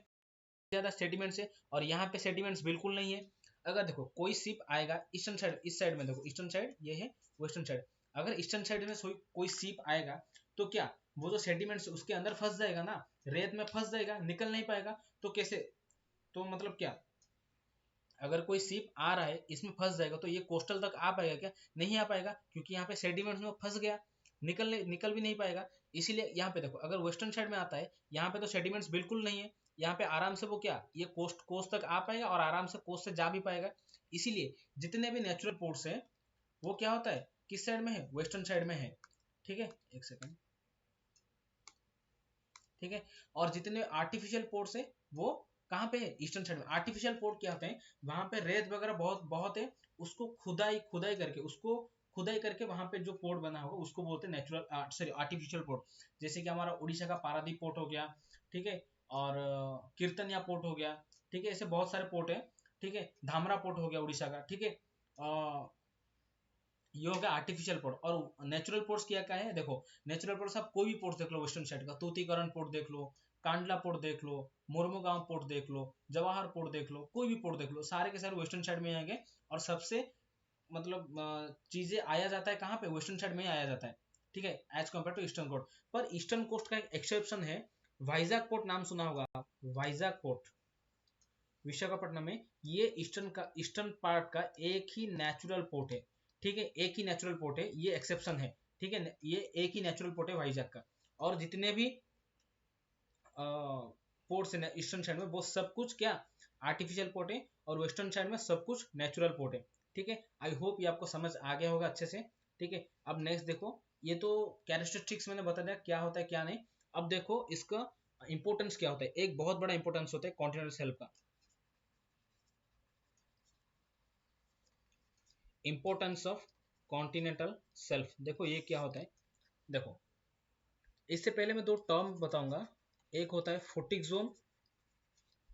A: ज्यादा सेडिमेंट्स है, और यहाँ पे सेडिमेंट्स बिल्कुल नहीं है। अगर देखो कोई शिप आएगा ईस्टर्न साइड, इस साइड में देखो ईस्टर्न साइड ये है, वेस्टर्न साइड, अगर ईस्टर्न साइड में कोई शिप आएगा तो क्या वो जो सेडिमेंट्स उसके अंदर फंस जाएगा ना, रेत में फंस जाएगा, निकल नहीं पाएगा, तो कैसे, तो मतलब क्या, अगर कोई शिप आ रहा है इसमें फंस जाएगा तो ये कोस्टल तक आ पाएगा क्या, नहीं आ पाएगा, क्योंकि यहाँ पे सेडिमेंट्स में फंस गया, निकल भी नहीं पाएगा। इसीलिए यहाँ पे देखो अगर वेस्टर्न साइड में आता है, यहाँ पे तो सेडिमेंट्स बिल्कुल नहीं है, यहाँ पे आराम से वो क्या, ये कोस्ट तक आ पाएगा और आराम से कोस्ट से जा भी पाएगा। इसीलिए जितने भी नेचुरल पोर्ट्स हैं वो क्या होता है, किस साइड में है, वेस्टर्न साइड में है, ठीक है, एक सेकेंड, ठीक है। और जितने आर्टिफिशियल पोर्ट्स है वो कहाँ पे है, ईस्टर्न साइड में। आर्टिफिशियल पोर्ट क्या होते हैं, वहां पे रेत वगैरह बहुत बहुत है, उसको खुदाई खुदाई करके, उसको खुदाई करके वहां पे जो पोर्ट बना होगा उसको बोलते हैं नेचुरल, सॉरी आर्टिफिशियल पोर्ट। जैसे कि हमारा उड़ीसा का पारादीप पोर्ट हो गया, ठीक है, और कीर्तनिया पोर्ट हो गया, ठीक है, ऐसे बहुत सारे पोर्ट है, ठीक है, धामरा पोर्ट हो गया उड़ीसा का, ठीक है। ये हो गया आर्टिफिशियल पोर्ट। और नेचुरल पोर्ट्स क्या है, देखो नेचुरल पोर्ट्स आप कोई भी पोर्ट देख लो, वेस्टर्न साइड का तूतीकरण पोर्ट देख लो, कांडला पोर्ट देख लो, मोरमुगांव पोर्ट देख लो, जवाहर पोर्ट देख लो, कोई भी पोर्ट देख लो, सारे के सारे वेस्टर्न साइड में आएंगे। और सबसे मतलब चीजें आया जाता है कहाँ पे, वेस्टर्न साइड में ही आया जाता है, ठीक है, as compare to eastern coast. पर ईस्टर्न कोस्ट का एक एक्सेप्शन है, वाइजाग पोर्ट नाम सुना होगा आप, वाइजाग पोर्ट विशाखापट्टनम में, ये ईस्टर्न पार्ट का एक ही नेचुरल पोर्ट है, ठीक है, एक ही नेचुरल पोर्ट है, ये एक्सेप्शन है, ठीक है, ये एक ही नेचुरल पोर्ट है वाइजैक का। और जितने भी पोर्ट्स है ईस्टर्न साइड में वो सब कुछ क्या आर्टिफिशियल पोर्ट है, और वेस्टर्न साइड में सब कुछ नेचुरल पोर्ट है, ठीक है। आई होप ये आपको समझ आ गया होगा अच्छे से, ठीक है। अब नेक्स्ट देखो, ये तो कैरेक्टरिस्टिक्स मैंने बता दिया क्या होता है क्या नहीं। अब देखो इसका इंपोर्टेंस क्या होता है, एक बहुत बड़ा इंपोर्टेंस होता है कॉन्टिनेंटल शेल्फ का। इंपोर्टेंस ऑफ कॉन्टिनेंटल शेल्फ, देखो ये क्या होता है, देखो इससे पहले मैं दो टर्म बताऊंगा, एक होता है फुटिक जोन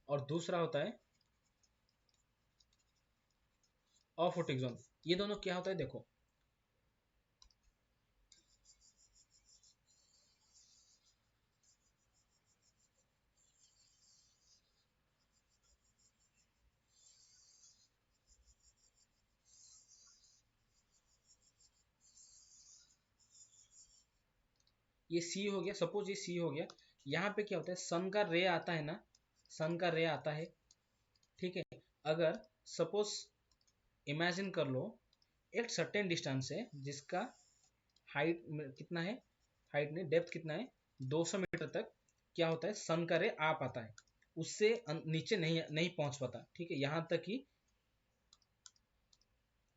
A: और दूसरा होता है अफुटिक जोन। ये दोनों क्या होता है, देखो ये सी हो गया, सपोज ये सी हो गया, यहाँ पे क्या होता है, सन का रे आता है ना, सन का रे आता है, ठीक है। अगर सपोज इमेजिन कर लो एक सर्टेन डिस्टेंस है जिसका हाइट कितना है, हाइट नहीं डेप्थ कितना है, 200 मीटर तक क्या होता है, सन का रे आ पाता है, उससे नीचे नहीं नहीं पहुंच पाता, ठीक है, यहां तक कि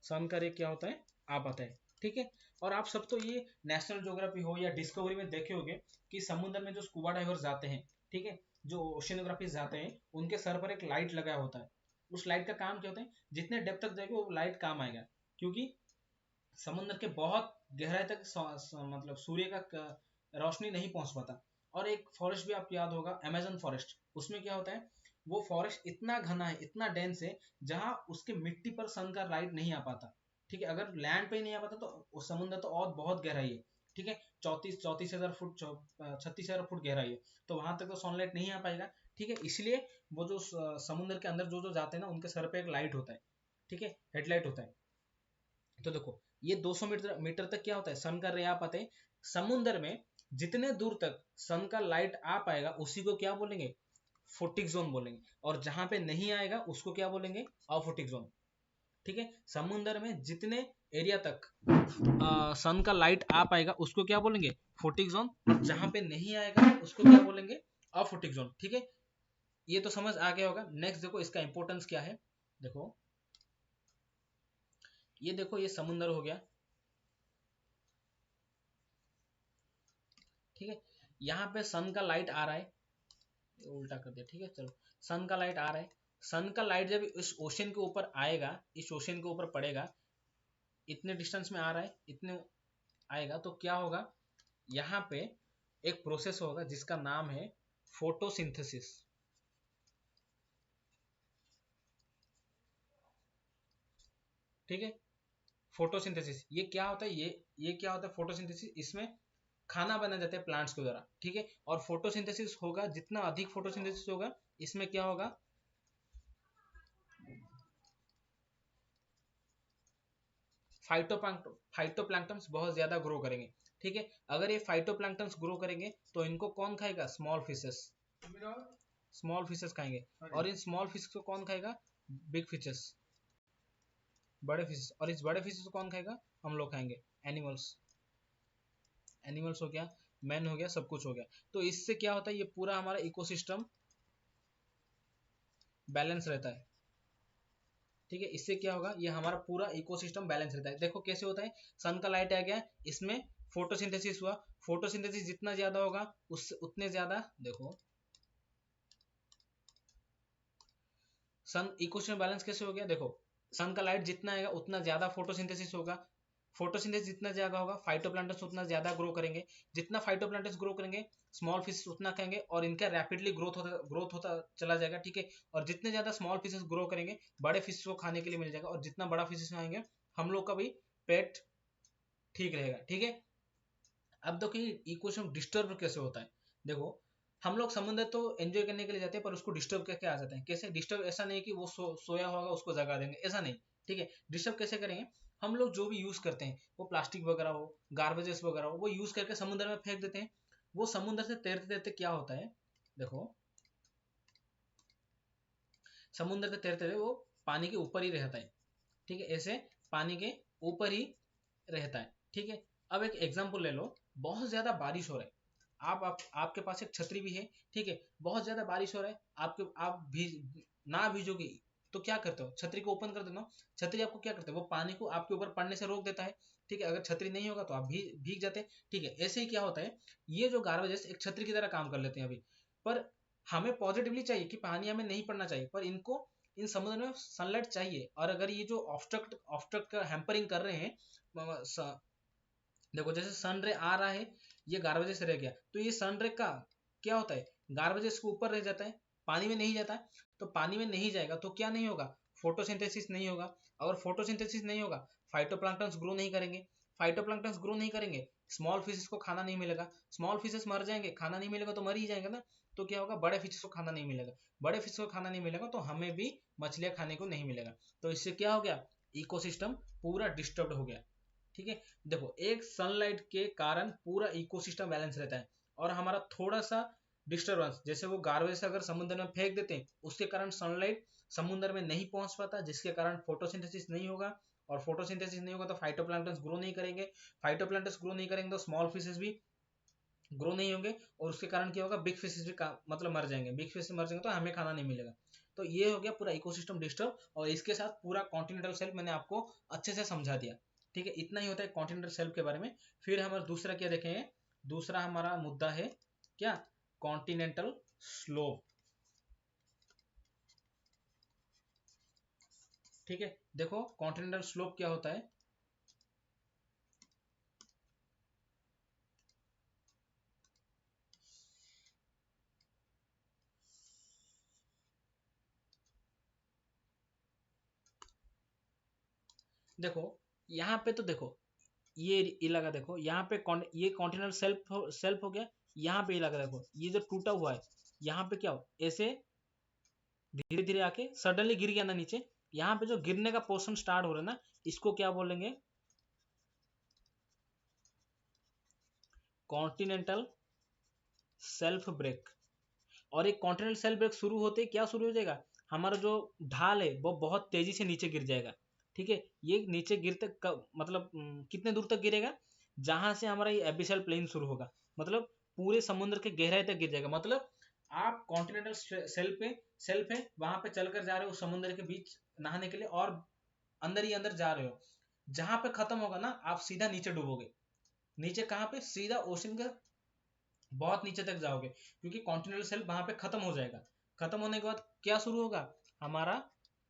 A: सन का रे क्या होता है, आ पाता है, ठीक है। और आप सब तो ये नेशनल ज्योग्राफी हो या डिस्कवरी में देखे होंगे कि समुद्र में जो स्कूबा डाइवर्स जाते हैं, ठीक है, जो ओशियनोग्राफी जाते हैं उनके सर पर एक लाइट लगा होता है, उस लाइट का काम क्या होता है, जितने डेप्थ तक जाएगी वो लाइट काम आएगा, क्योंकि समुद्र के बहुत गहराई तक मतलब सूर्य का रोशनी नहीं पहुंच पाता। और एक फॉरेस्ट भी आपको याद होगा, अमेजन फॉरेस्ट, उसमें क्या होता है, वो फॉरेस्ट इतना घना है, इतना डेंस है, जहां उसके मिट्टी पर सन का लाइट नहीं आ पाता। ठीक है, अगर लैंड पे ही नहीं आ पाता तो समुद्र तो और बहुत गहराई है। ठीक है, 34,000 फुट 36,000 फुट गहराई है, तो वहां तक तो सनलाइट नहीं आ पाएगा। ठीक है, इसलिए वो जो समुद्र के अंदर जो जो जाते हैं ना, उनके सर पे एक लाइट होता है। ठीक है, हेडलाइट होता है। तो देखो, ये 200 मीटर मीटर तक क्या होता है, सन का रे आ पाते हैं। समुद्र में जितने दूर तक सन का लाइट आ पाएगा उसी को क्या बोलेंगे, फोटिक जोन बोलेंगे। और जहां पे नहीं आएगा उसको क्या बोलेंगे, अफोटिक जोन। ठीक है, समुद्र में जितने एरिया तक सन का लाइट आ पाएगा उसको क्या बोलेंगे, फोटिक जोन। और जहां पे नहीं आएगा उसको क्या बोलेंगे, अफोटिक जोन। ठीक है, ये तो समझ आ गया होगा। नेक्स्ट देखो इसका इंपॉर्टेंस क्या है। देखो, ये देखो, ये समुद्र हो गया। ठीक है, यहाँ पे सन का लाइट आ रहा है, उल्टा कर दिया। ठीक है, चलो, सन का लाइट आ रहा है। सन का लाइट जब इस ओशन के ऊपर आएगा, इस ओशन के ऊपर पड़ेगा, इतने डिस्टेंस में आ रहा है, इतने आएगा, तो क्या होगा, यहाँ पे एक प्रोसेस होगा जिसका नाम है फोटोसिंथेसिस। ठीक है, फोटोसिंथेसिस, ये क्या होता है, ये क्या होता है फोटोसिंथेसिस, इसमें खाना बना जाता है प्लांट्स के द्वारा। ठीक है, और फोटोसिंथेसिस होगा, जितना अधिक फोटोसिंथेसिस होगा, इसमें क्या होगा, फाइटोप्लैंक्टन्स बहुत ज्यादा ग्रो करेंगे। ठीक है, अगर ये फाइटोप्लैंक्टन्स ग्रो करेंगे तो इनको कौन खाएगा, स्मॉल फिशेस, स्मॉल फिशेस खाएंगे। और इन स्मॉल फिश को कौन खाएगा, बिग फिशेस, बड़े फिशेस। और इस बड़े फिशेस को कौन खाएगा, हम लोग खाएंगे, एनिमल्स। एनिमल्स हो गया, मैन हो गया, सब कुछ हो गया। तो इससे क्या होता है, ये पूरा हमारा इकोसिस्टम बैलेंस रहता है। ठीक है, इससे क्या होगा, ये हमारा पूरा इकोसिस्टम बैलेंस रहता है। देखो कैसे होता है, सन का लाइट आ गया, इसमें फोटोसिंथेसिस हुआ, फोटोसिंथेसिस जितना ज्यादा होगा उस उतने ज्यादा, देखो सन इकोसिस्टम बैलेंस कैसे हो गया, देखो सन का लाइट जितना आएगा उतना ज्यादा फोटोसिंथेसिस होगा, फोटोसिंथेसिस जितना ज्यादा होगा, फाइटोप्लैंक्टन्स उतना ज्यादा ग्रो करेंगे, जितना फाइटोप्लैंक्टन्स ग्रो करेंगे स्मॉल फिश उतना खाएंगे, और इनका रैपिडली ग्रोथ होता चला जाएगा। ठीक है, और जितने ज्यादा स्मॉल फिशेस ग्रो करेंगे, बड़े फिश को खाने के लिए मिल जाएगा, और जितना बड़ा फिशेस आएंगे, हम लोग का भी पेट ठीक रहेगा। ठीक है, अब देखो ये इकोसिस्टम डिस्टर्ब कैसे होता है। देखो, हम लोग समुद्र तो एंजॉय करने के लिए जाते हैं, पर उसको डिस्टर्ब करके आ जाते हैं। कैसे डिस्टर्ब, ऐसा नहीं कि वो सोया होगा उसको जगा देंगे, ऐसा नहीं। ठीक है, डिस्टर्ब कैसे करेंगे, हम लोग जो भी यूज करते हैं, वो प्लास्टिक वगैरह हो, गार्बेजेस वगैरह हो, वो यूज करके समुद्र में फेंक देते हैं। वो समुद्र से तैरते तैरते क्या होता है, देखो समुद्र से तैरते तैरते वो पानी के ऊपर ही रहता है। ठीक है, ऐसे पानी के ऊपर ही रहता है। ठीक है, अब एक एग्जांपल ले लो, बहुत ज्यादा बारिश हो रहा है, आपके पास एक छतरी भी है। ठीक है, बहुत ज्यादा बारिश हो रहा है, आप भी ना भीजोगे तो क्या करते हो, छतरी को ओपन कर देना। छतरी आपको क्या करते हैं, वो पानी को आपके ऊपर पड़ने से रोक देता है। ठीक है, अगर छतरी नहीं होगा तो आप भीग जाते हैं। ठीक है, ऐसे ही क्या होता है, ये जो गार्बेज एक छतरी की तरह काम कर लेते हैं अभी। पर हमें पॉजिटिवली चाहिए कि पानी हमें नहीं पड़ना चाहिए, पर इनको इन समुद्र में सनलाइट चाहिए। और अगर ये जो ऑब्स्ट्रक्ट का हैम्परिंग कर रहे हैं, देखो जैसे सन रे आ रहा है, ये गार्बेज से रह गया, तो ये सन रे का क्या होता है, गार्बेज के ऊपर रह जाता है, पानी में नहीं जाता। तो पानी में नहीं जाएगा तो क्या नहीं होगा, फोटोसिंथेसिस नहीं होगा। अगर फोटोसिंथेसिस नहीं होगा, फाइटोप्लैंक्टन्स ग्रो नहीं करेंगे। फाइटोप्लैंक्टन्स ग्रो नहीं करेंगे, स्मॉल फिशेस को खाना नहीं मिलेगा, स्मॉल फिशेस मर जाएंगे, खाना नहीं मिलेगा तो मर ही जाएंगे ना। तो क्या होगा, बड़े फिशेस को खाना नहीं मिलेगा, बड़े फिश को खाना नहीं मिलेगा तो हमें भी मछलियां खाने को नहीं मिलेगा। तो इससे क्या हो गया, इकोसिस्टम पूरा डिस्टर्ब हो गया। ठीक है, देखो एक सनलाइट के कारण पूरा इकोसिस्टम बैलेंस रहता है। और हमारा थोड़ा सा डिस्टर्बेंस, जैसे वो गार्बेज से अगर समुद्र में फेंक देते हैं, उसके कारण सनलाइट समुद्र में नहीं पहुंच पाता, जिसके कारण फोटोसिंथेसिस नहीं होगा। और फोटोसिंथेसिस नहीं होगा तो फाइटोप्लैंक्टन्स ग्रो नहीं करेंगे, फाइटोप्लैंक्टन्स ग्रो नहीं करेंगे तो स्मॉल फिशेस भी ग्रो नहीं होंगे, और उसके कारण क्या होगा, बिग फिशेस भी मतलब मर जाएंगे, बिग फिशेस मर जाएंगे तो हमें खाना नहीं मिलेगा। तो ये हो गया पूरा इकोसिस्टम डिस्टर्ब, और इसके साथ पूरा कॉन्टिनेंटल शेल्फ मैंने आपको अच्छे से समझा दिया। ठीक है, इतना ही होता है कॉन्टिनेंटल शेल्फ के बारे में। फिर हमारा दूसरा क्या देखेंगे, दूसरा हमारा मुद्दा है क्या, कॉन्टिनेंटल स्लोप। ठीक है, देखो कॉन्टिनेंटल स्लोप क्या होता है। देखो यहाँ पे तो देखो ये इलाका देखो, यहाँ पे ये कॉन्टिनेंटल सेल्फ हो गया। यहाँ पे इलाका देखो, ये जो टूटा हुआ है, यहाँ पे क्या हो, ऐसे धीरे धीरे आके सडनली गिर गया ना नीचे। यहाँ पे जो गिरने का पोर्शन स्टार्ट हो रहा है ना, इसको क्या बोलेंगे, कॉन्टिनेंटल सेल्फ ब्रेक। और एक कॉन्टिनेंटल सेल्फ ब्रेक शुरू होते ही क्या शुरू हो जाएगा, हमारा जो ढाल है वो बहुत तेजी से नीचे गिर जाएगा। ठीक है, ये नीचे गिरते मतलब कितने दूर तक गिरेगा, जहां से हमारा ये एबिसल प्लेन शुरू होगा, मतलब पूरे समुद्र के गहराई तक गिर जाएगा। मतलब आप कॉन्टिनेंटल सेल्फ है वहां पे चलकर जा रहे हो समुद्र के बीच नहाने के लिए, और अंदर ही अंदर जा रहे हो, जहां पे खत्म होगा ना आप सीधा नीचे डूबोगे। नीचे कहाँ पे, सीधा ओशन का बहुत नीचे तक जाओगे, क्योंकि कॉन्टिनेंटल शेल्फ वहां पे खत्म हो जाएगा। खत्म होने के बाद क्या शुरू होगा, हमारा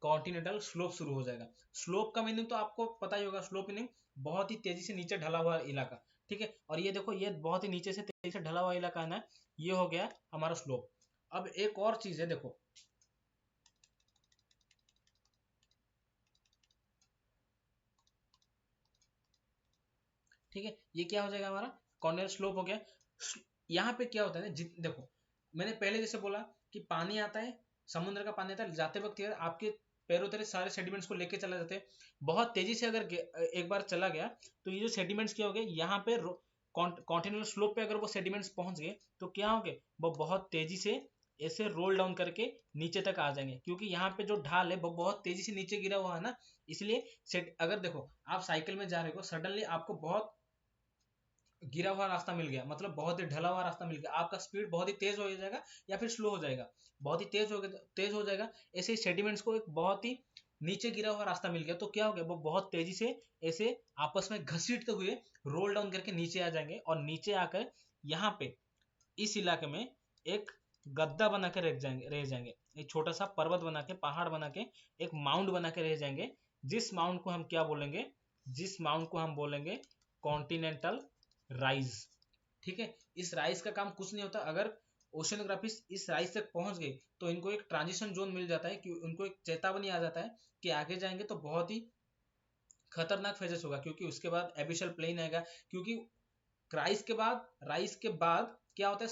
A: कॉन्टिनेंटल स्लोप शुरू हो जाएगा। स्लोप का मीनिंग तो आपको पता ही होगा, स्लोप मीनिंग बहुत ही तेजी से नीचे ढला हुआ इलाका। ठीक है, और ये देखो ये बहुत ही नीचे से तेजी से ढला हुआ इलाका है ना, ये हो गया हमारा स्लोप। अब एक और चीज है देखो, ठीक है, ये क्या हो जाएगा हमारा कॉर्नर स्लोप हो गया। यहाँ पे क्या होता है ना, देखो मैंने पहले जैसे बोला कि पानी आता है, समुद्र का पानी आता है, जाते वक्त यार आपके पैरों तले सारे सेडिमेंट्स को लेके चला जाते हैं। बहुत तेजी से अगर एक बार चला गया, तो ये जो सेडिमेंट्स क्या हो गए, यहाँ पे कॉन्टिनेंटल स्लोप पे अगर वो सेडिमेंट्स पहुंच गए, तो क्या हो गए, वो बहुत तेजी से ऐसे रोल डाउन करके नीचे तक आ जाएंगे, क्योंकि यहाँ पे जो ढाल है वो बहुत तेजी से नीचे गिरा हुआ है ना। इसलिए सेट अगर देखो आप साइकिल में जा रहे हो, सडनली आपको बहुत गिरा हुआ रास्ता मिल गया, मतलब बहुत ही ढला हुआ रास्ता मिल गया, आपका स्पीड बहुत ही तेज हो जाएगा या फिर स्लो हो जाएगा। बहुत ही तेज हो जाएगा। ऐसे ही सेडिमेंट्स को एक बहुत ही नीचे गिरा हुआ रास्ता मिल गया, तो क्या हो गया, वो बहुत तेजी से ऐसे आपस में घसीटते हुए रोल डाउन करके नीचे आ जाएंगे, और नीचे आकर यहाँ पे इस इलाके में एक गद्दा बना के रह जाएंगे, एक छोटा सा पर्वत बना के, पहाड़ बना के, एक माउंट बना के रह जाएंगे। जिस माउंट को हम बोलेंगे कॉन्टिनेंटल राइज। ठीक है, इस राइज का काम कुछ नहीं होता, अगर ओशनोग्राफिस्ट इस राइज तक पहुंच गए तो इनको एक ट्रांजिशन जोन मिल जाता है, कि उनको एक चेतावनी आ जाता है कि आगे जाएंगे तो बहुत ही खतरनाक फेजेस होगा, क्योंकि उसके बाद एबिशल प्लेन आएगा। क्योंकि राइज के बाद क्या होता है,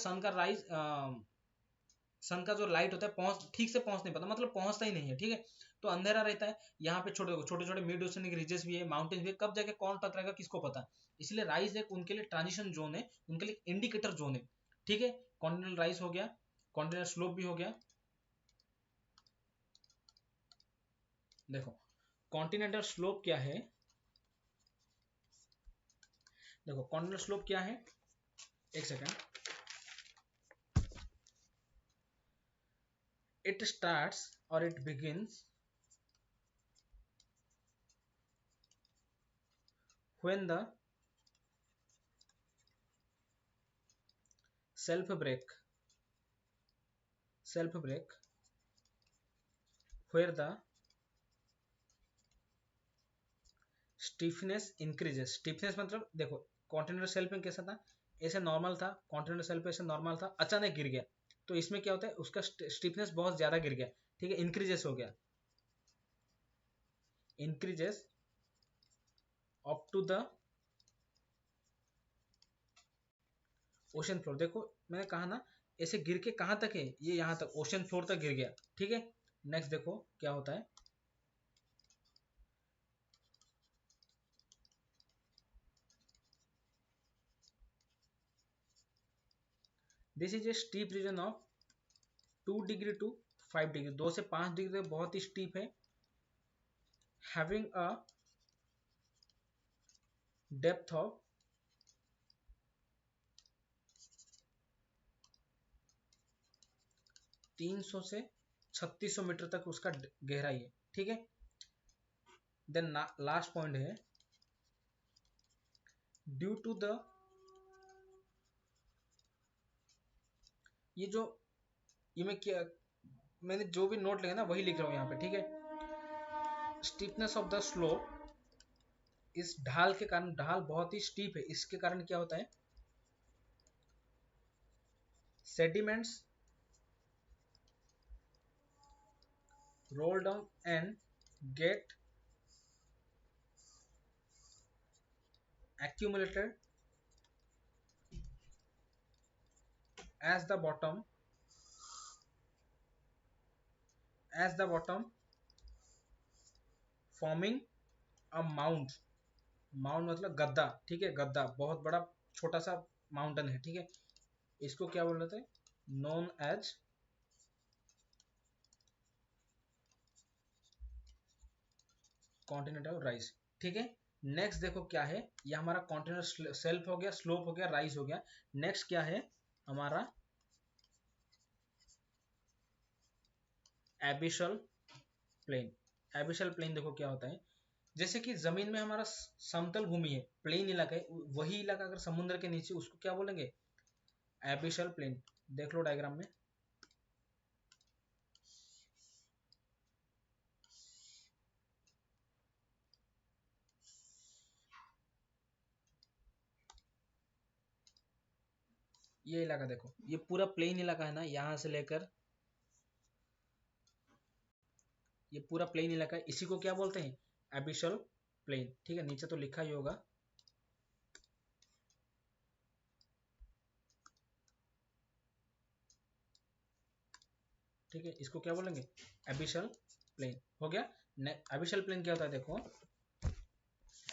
A: सन का जो लाइट होता है ठीक से पहुंच नहीं पाता, मतलब पहुंचता ही नहीं है। ठीक है, तो अंधेरा रहता है। यहाँ पे छोटे छोटे छोटे मिड ओशनिक रीजेस भी है, माउंटेन भी है, कब जाके कौन टकराएगा किसको पता। इसलिए राइज एक उनके लिए ट्रांजिशन जोन है, उनके लिए इंडिकेटर जोन है। ठीक है, कॉन्टिनेंटल राइज हो गया, कॉन्टिनेंटल स्लोप भी हो गया। देखो कॉन्टिनेंटल स्लोप क्या है, देखो कॉन्टिनेंटल स्लोप क्या है, एक सेकेंड। इट स्टार्ट्स और it begins when the self break self break where the stiffness increases. Stiffness मतलब देखो कॉन्टिनेंटल शेल्फ में कैसा था, ऐसे नॉर्मल था, कॉन्टिनेंटल शेल्फ ऐसे नॉर्मल था, अचानक गिर गया, तो इसमें क्या होता है, उसका स्टिफनेस बहुत ज्यादा गिर गया। ठीक है, इंक्रीजेस हो गया, increases up to the ocean floor. देखो मैंने कहा ना, ऐसे गिर के कहां तक है, ये यहां तक ओशन फ्लोर तक गिर गया। ठीक है, नेक्स्ट देखो क्या होता है, this is a steep region of 2 degree to 5 degree, 2 से 5 डिग्री तक बहुत ही स्टीप है, हैविंग अ डेप्थ ऑफ 300 से 3600 मीटर तक उसका गहराई है। ठीक है, देन लास्ट पॉइंट है, ड्यू टू द, ये जो ये मैं क्या मैंने जो भी नोट लिया ना वही लिख रहा हूँ यहाँ पे। ठीक है, स्टीपनेस ऑफ द स्लोप, इस ढाल के कारण, ढाल बहुत ही स्टीप है, इसके कारण क्या होता है, sediments roll down and get accumulated as the bottom, forming a mound. Mount मतलब गद्दा, ठीक है, गद्दा बहुत बड़ा छोटा सा माउंटेन है, ठीक है, इसको क्या बोल रहे थे, नोन एज कॉन्टिनेंटल राइज, ठीक है। नेक्स्ट देखो क्या है, ये हमारा कॉन्टिनेंटल सेल्फ हो गया, स्लोप हो गया, राइज हो गया। नेक्स्ट क्या है हमारा एबिशल प्लेन। एबिशल प्लेन देखो क्या होता है, जैसे कि जमीन में हमारा समतल भूमि है, प्लेन इलाका है, वही इलाका अगर समुद्र के नीचे, उसको क्या बोलेंगे, एबिशल प्लेन। देख लो डायग्राम में, ये इलाका देखो, ये पूरा प्लेन इलाका है ना, यहां से लेकर ये पूरा प्लेन इलाका है, इसी को क्या बोलते हैं, एबिशल प्लेन, ठीक है, नीचे तो लिखा ही होगा। ठीक है, इसको क्या बोलेंगे, एबिशल प्लेन हो गया। एबिशल प्लेन क्या होता है देखो,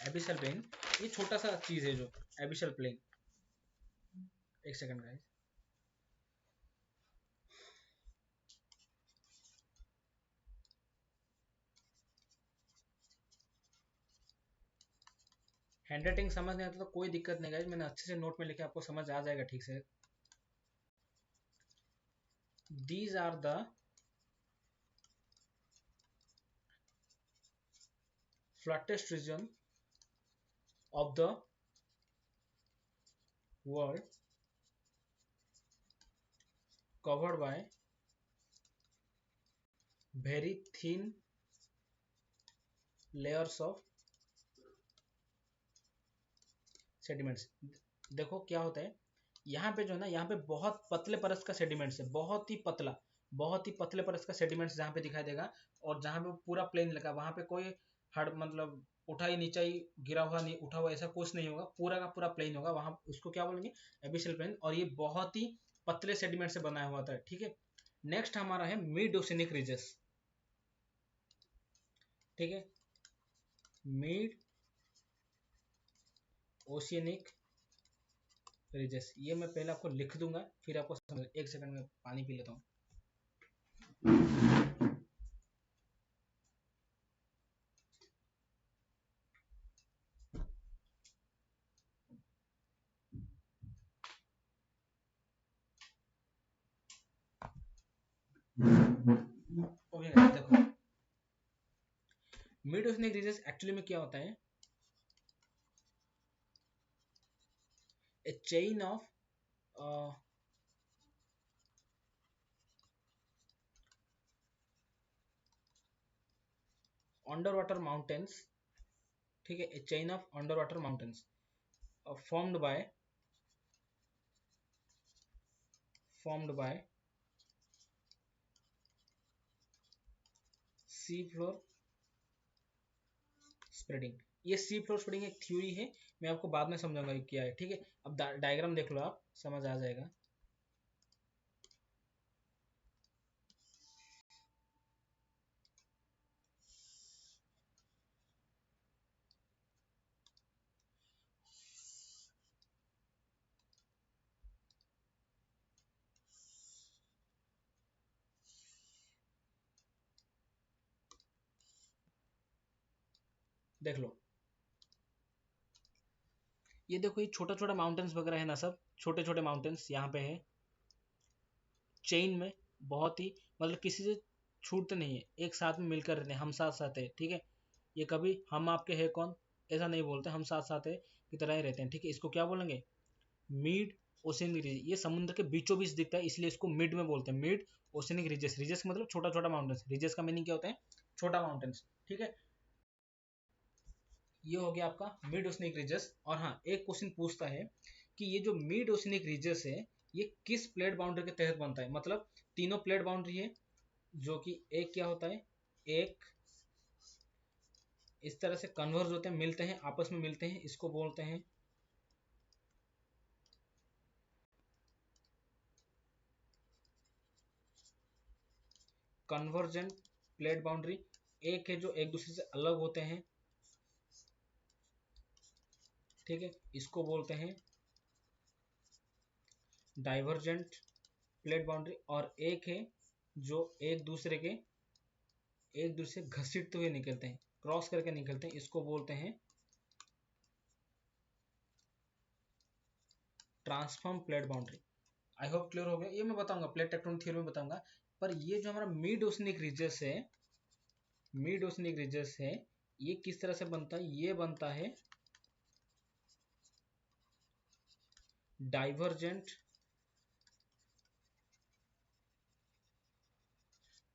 A: एबिशल प्लेन ये छोटा सा चीज है जो एबिशल प्लेन, एक सेकंड गाइस, हैंड राइटिंग समझ नहीं आता तो कोई दिक्कत नहीं गाइस, मैंने अच्छे से नोट में लिखा, आपको समझ आ जाएगा ठीक से। These are the flattest region of the world covered by very thin layers of sediments. देखो क्या होता है, यहाँ पे जो है ना, यहाँ पे बहुत पतले परत का सेडिमेंट्स है, बहुत ही पतला, बहुत ही पतले परत का सेडिमेंट्स जहाँ पे दिखाई देगा, और जहाँ पे पूरा प्लेन लगा, वहाँ पे कोई हड़ मतलब उठा ही नीचा ही गिरा हुआ नहीं, उठा हुआ ऐसा कुछ नहीं होगा, पूरा का पूरा प्लेन होगा, वहाँ उसको क्या बोलेंगे, एबिशल प्लेन, और ये बहुत ही पतले सेडिमेंट से बनाया हुआ था, ठीक है। नेक्स्ट हमारा है मिड ओशियनिक रीजस, ठीक है, मिड ओशियनिक रीजस, ये मैं पहले आपको लिख दूंगा, फिर आपको समझ, एक सेकंड में पानी पी लेता हूँ। ओके देखो, मिड ओशियनिक रीजस एक्चुअली में क्या होता है, a chain of under water mountains, ठीक है, a chain of under water mountains formed by sea floor spreading. ये सी फ्लोर स्प्रेडिंग एक थ्योरी है, मैं आपको बाद में समझाऊंगा क्या है, ठीक है। अब डायग्राम देख लो, आप समझ आ जाएगा। देख लो, ये देखो, ये छोटा छोटा माउंटेन्स वगैरह है ना, सब छोटे छोटे माउंटेन्स यहाँ पे है, चेन में, बहुत ही मतलब किसी से छूटते नहीं है, एक साथ में मिलकर रहते हैं, हम साथ साथ है, ठीक है। ये कभी हम आपके है कौन ऐसा नहीं बोलते, हम साथ साथ है की तरह ही रहते हैं, ठीक है। इसको क्या बोलेंगे, मिड ओशियनिक रीजन, ये समुद्र के बीचों बीच दिखता है, इसलिए इसको मिड में बोलते हैं, मिड ओशियनिक रीजस। रीजस मतलब छोटा छोटा माउंटेन्स, रीजस का मीनिंग क्या होता है, छोटा माउंटेन्स, ठीक है। ये हो गया आपका मिड ओशनिक रीजस। और हाँ, एक क्वेश्चन पूछता है कि ये जो मिड ओशनिक रीजस है ये किस प्लेट बाउंड्री के तहत बनता है। मतलब तीनों प्लेट बाउंड्री है, जो कि एक क्या होता है, एक इस तरह से कन्वर्ज होते हैं, मिलते हैं, आपस में मिलते हैं, इसको बोलते हैं कन्वर्जेंट प्लेट बाउंड्री। एक है जो एक दूसरे से अलग होते हैं, ठीक है, इसको बोलते हैं डाइवर्जेंट प्लेट बाउंड्री। और एक है जो एक दूसरे से घसीटते हुए निकलते हैं, क्रॉस करके निकलते हैं, इसको बोलते हैं transform plate boundary. I hope clear हो गया। ये मैं बताऊंगा, प्लेट टेक्टोनिक थ्योरी में बताऊंगा। पर ये जो हमारा मिड ओशनिक रिजेस है, मिड ओशनिक रिजेस है, ये किस तरह से बनता है, ये बनता है डाइवर्जेंट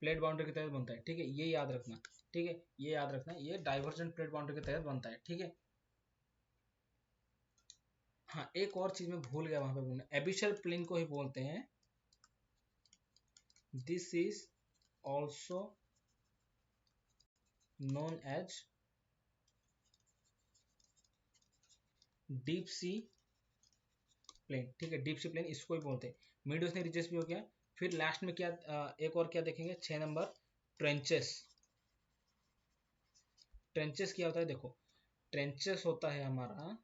A: प्लेट बाउंड्री के तहत बनता है, ठीक है, ये याद रखना, ठीक है, ये याद रखना, ये डाइवर्जेंट प्लेट बाउंड्री के तहत बनता है, ठीक है। हाँ, एक और चीज मैं भूल गया वहां पे बोलना, एबिशियल प्लेन को ही बोलते हैं, this is also known as deep sea plain, ठीक है, डीप सी प्लेन इसको ही बोलते हैं। मिड ओशनिक रिजेस भी हो गया। फिर लास्ट में क्या एक और क्या देखेंगे, 6 नंबर, ट्रेंचेस। ट्रेंचेस क्या होता है, देखो, ट्रेंचेस होता है हमारा,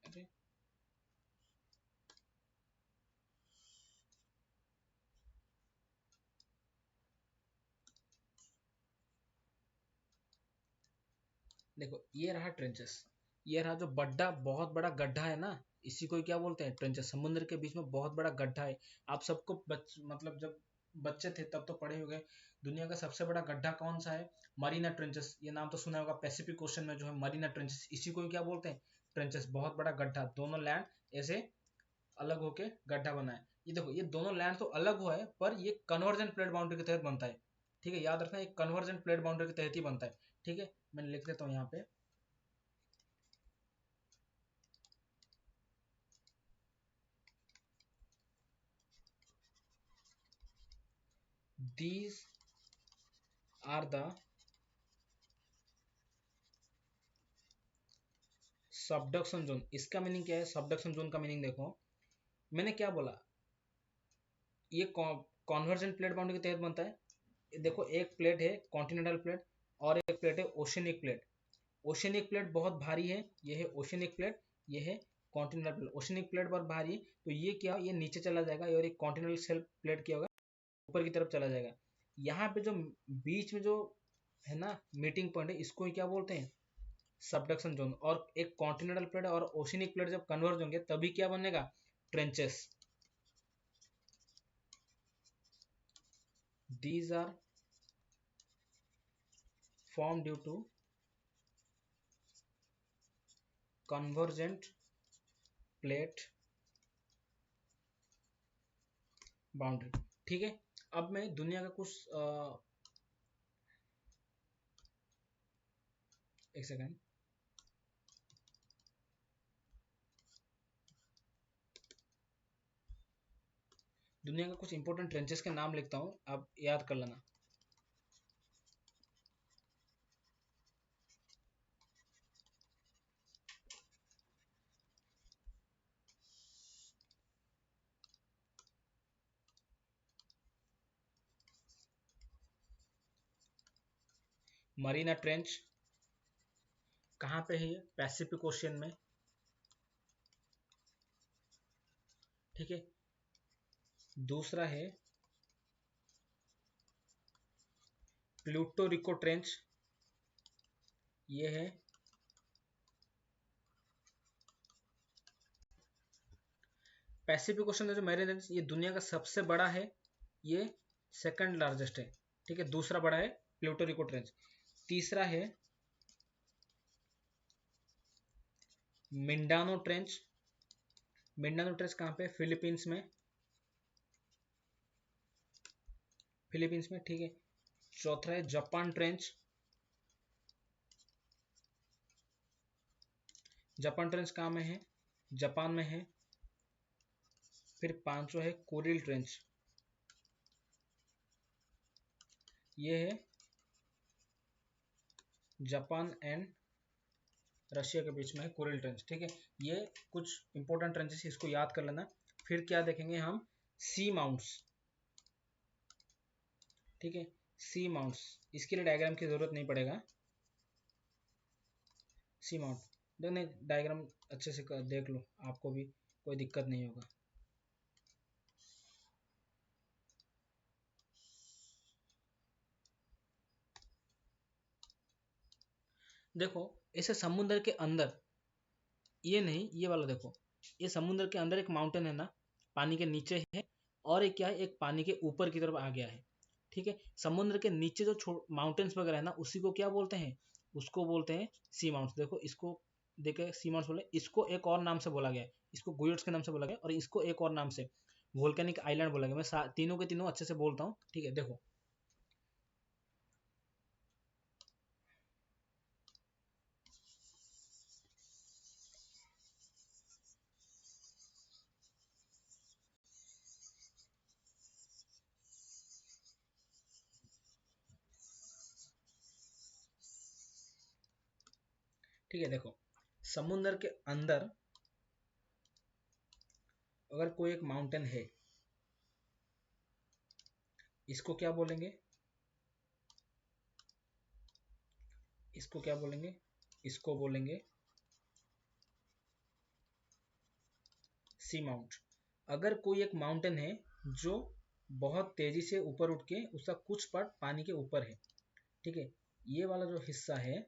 A: अरे देखो, ये रहा ट्रेंचेस, ये रहा जो बड्डा, बहुत बड़ा गड्ढा है ना, इसी को क्या बोलते हैं, ट्रेंचेस। समुद्र के बीच में बहुत बड़ा गड्ढा है। आप सबको मतलब जब बच्चे थे तब तो पढ़े हो गए, दुनिया का सबसे बड़ा गड्ढा कौन सा है, मरीना ट्रेंचेस। ये नाम तो सुना होगा, पैसिफिक ओशन में जो है मरीना ट्रेंचेस, इसी को क्या बोलते हैं, ट्रेंचेस। बहुत बड़ा गड्ढा, दोनों लैंड ऐसे अलग होके गड्ढा बना है। ये देखो, ये दोनों लैंड तो अलग हुआ है, पर ये कन्वर्जेंट प्लेट बाउंड्री के तहत बनता है, ठीक है, याद रखना, ये कन्वर्जेंट प्लेट बाउंड्री के तहत ही बनता है, ठीक है। मैं लिख देता हूँ यहाँ पे, these are the subduction zone. इसका मीनिंग क्या है, सबडक्शन जोन का मीनिंग देखो, मैंने क्या बोला, ये कॉन्वर्जेंट प्लेट बाउंड्री के तहत बनता है। देखो, एक प्लेट है कॉन्टिनेंटल प्लेट और एक प्लेट है ओशनिक प्लेट। ओशनिक प्लेट बहुत भारी है, ये है ओशनिक प्लेट, ये है कॉन्टिनेंटल प्लेट। ओशनिक प्लेट बहुत भारी है, तो ये क्या, ये नीचे चला जाएगा, और एक कॉन्टिनेंटल शेल्फ प्लेट क्या होगा, ऊपर की तरफ चला जाएगा। यहाँ पे जो बीच में जो है ना मीटिंग पॉइंट है, इसको ही क्या बोलते हैं, सबडक्शन जोन। और एक कॉन्टिनेंटल प्लेट और ओशनिक प्लेट जब कन्वर्ज होंगे तभी क्या बनेगा, trenches. These are form due to convergent plate boundary, ठीक है। अब मैं दुनिया का कुछ एक सेकेंड, दुनिया का कुछ इंपॉर्टेंट ट्रेंचेस के नाम लिखता हूँ, आप याद कर लेना। मरीना ट्रेंच कहाँ पे है, ये पैसिफिक ओशियन में, ठीक है। दूसरा है प्लूटो रिको ट्रेंच, ये है पैसिफिक ओशन में जो मैरीना ट्रेंच, ये दुनिया का सबसे बड़ा है, ये सेकंड लार्जेस्ट है, ठीक है। दूसरा बड़ा है प्लूटो रिको ट्रेंच। तीसरा है मिंडानो ट्रेंच, मिंडानो ट्रेंच कहाँ पे? फिलीपींस में, फिलीपींस में, ठीक है। चौथा है जापान ट्रेंच, जापान ट्रेंच कहाँ में है? जापान में है। फिर पांचवा है कोरिल ट्रेंच, ये है जापान एंड रशिया के बीच में है कोरिल ट्रेंच, ठीक है। ये कुछ इंपॉर्टेंट ट्रेंचेस, इसको याद कर लेना। फिर क्या देखेंगे हम? सी माउंट्स, ठीक है। सी माउंट्स, इसके लिए डायग्राम की जरूरत नहीं पड़ेगा। सी माउंट देखने, डायग्राम अच्छे से देख लो, आपको भी कोई दिक्कत नहीं होगा। देखो, ऐसे समुद्र के अंदर, ये नहीं, ये वाला देखो, ये समुद्र के अंदर एक माउंटेन है ना, पानी के नीचे है, और एक क्या है, एक पानी के ऊपर की तरफ आ गया है, ठीक है। समुद्र के नीचे जो माउंटेन्स वगैरह है ना, उसी को क्या बोलते हैं? उसको बोलते हैं सी माउंट्स। देखो इसको देखे, सी माउंट्स बोले, इसको एक और नाम से बोला गया है, इसको गुयर्ट्स के नाम से बोला गया, और इसको एक और नाम से वोल्केनिक आइलैंड बोला गया। मैं तीनों के तीनों अच्छे से बोलता हूँ, ठीक है। देखो, ठीक है। देखो, समुद्र के अंदर अगर कोई एक माउंटेन है, इसको क्या बोलेंगे? इसको क्या बोलेंगे? इसको बोलेंगे सी माउंट। अगर कोई एक माउंटेन है जो बहुत तेजी से ऊपर उठ के उसका कुछ पार्ट पानी के ऊपर है, ठीक है, ये वाला जो हिस्सा है,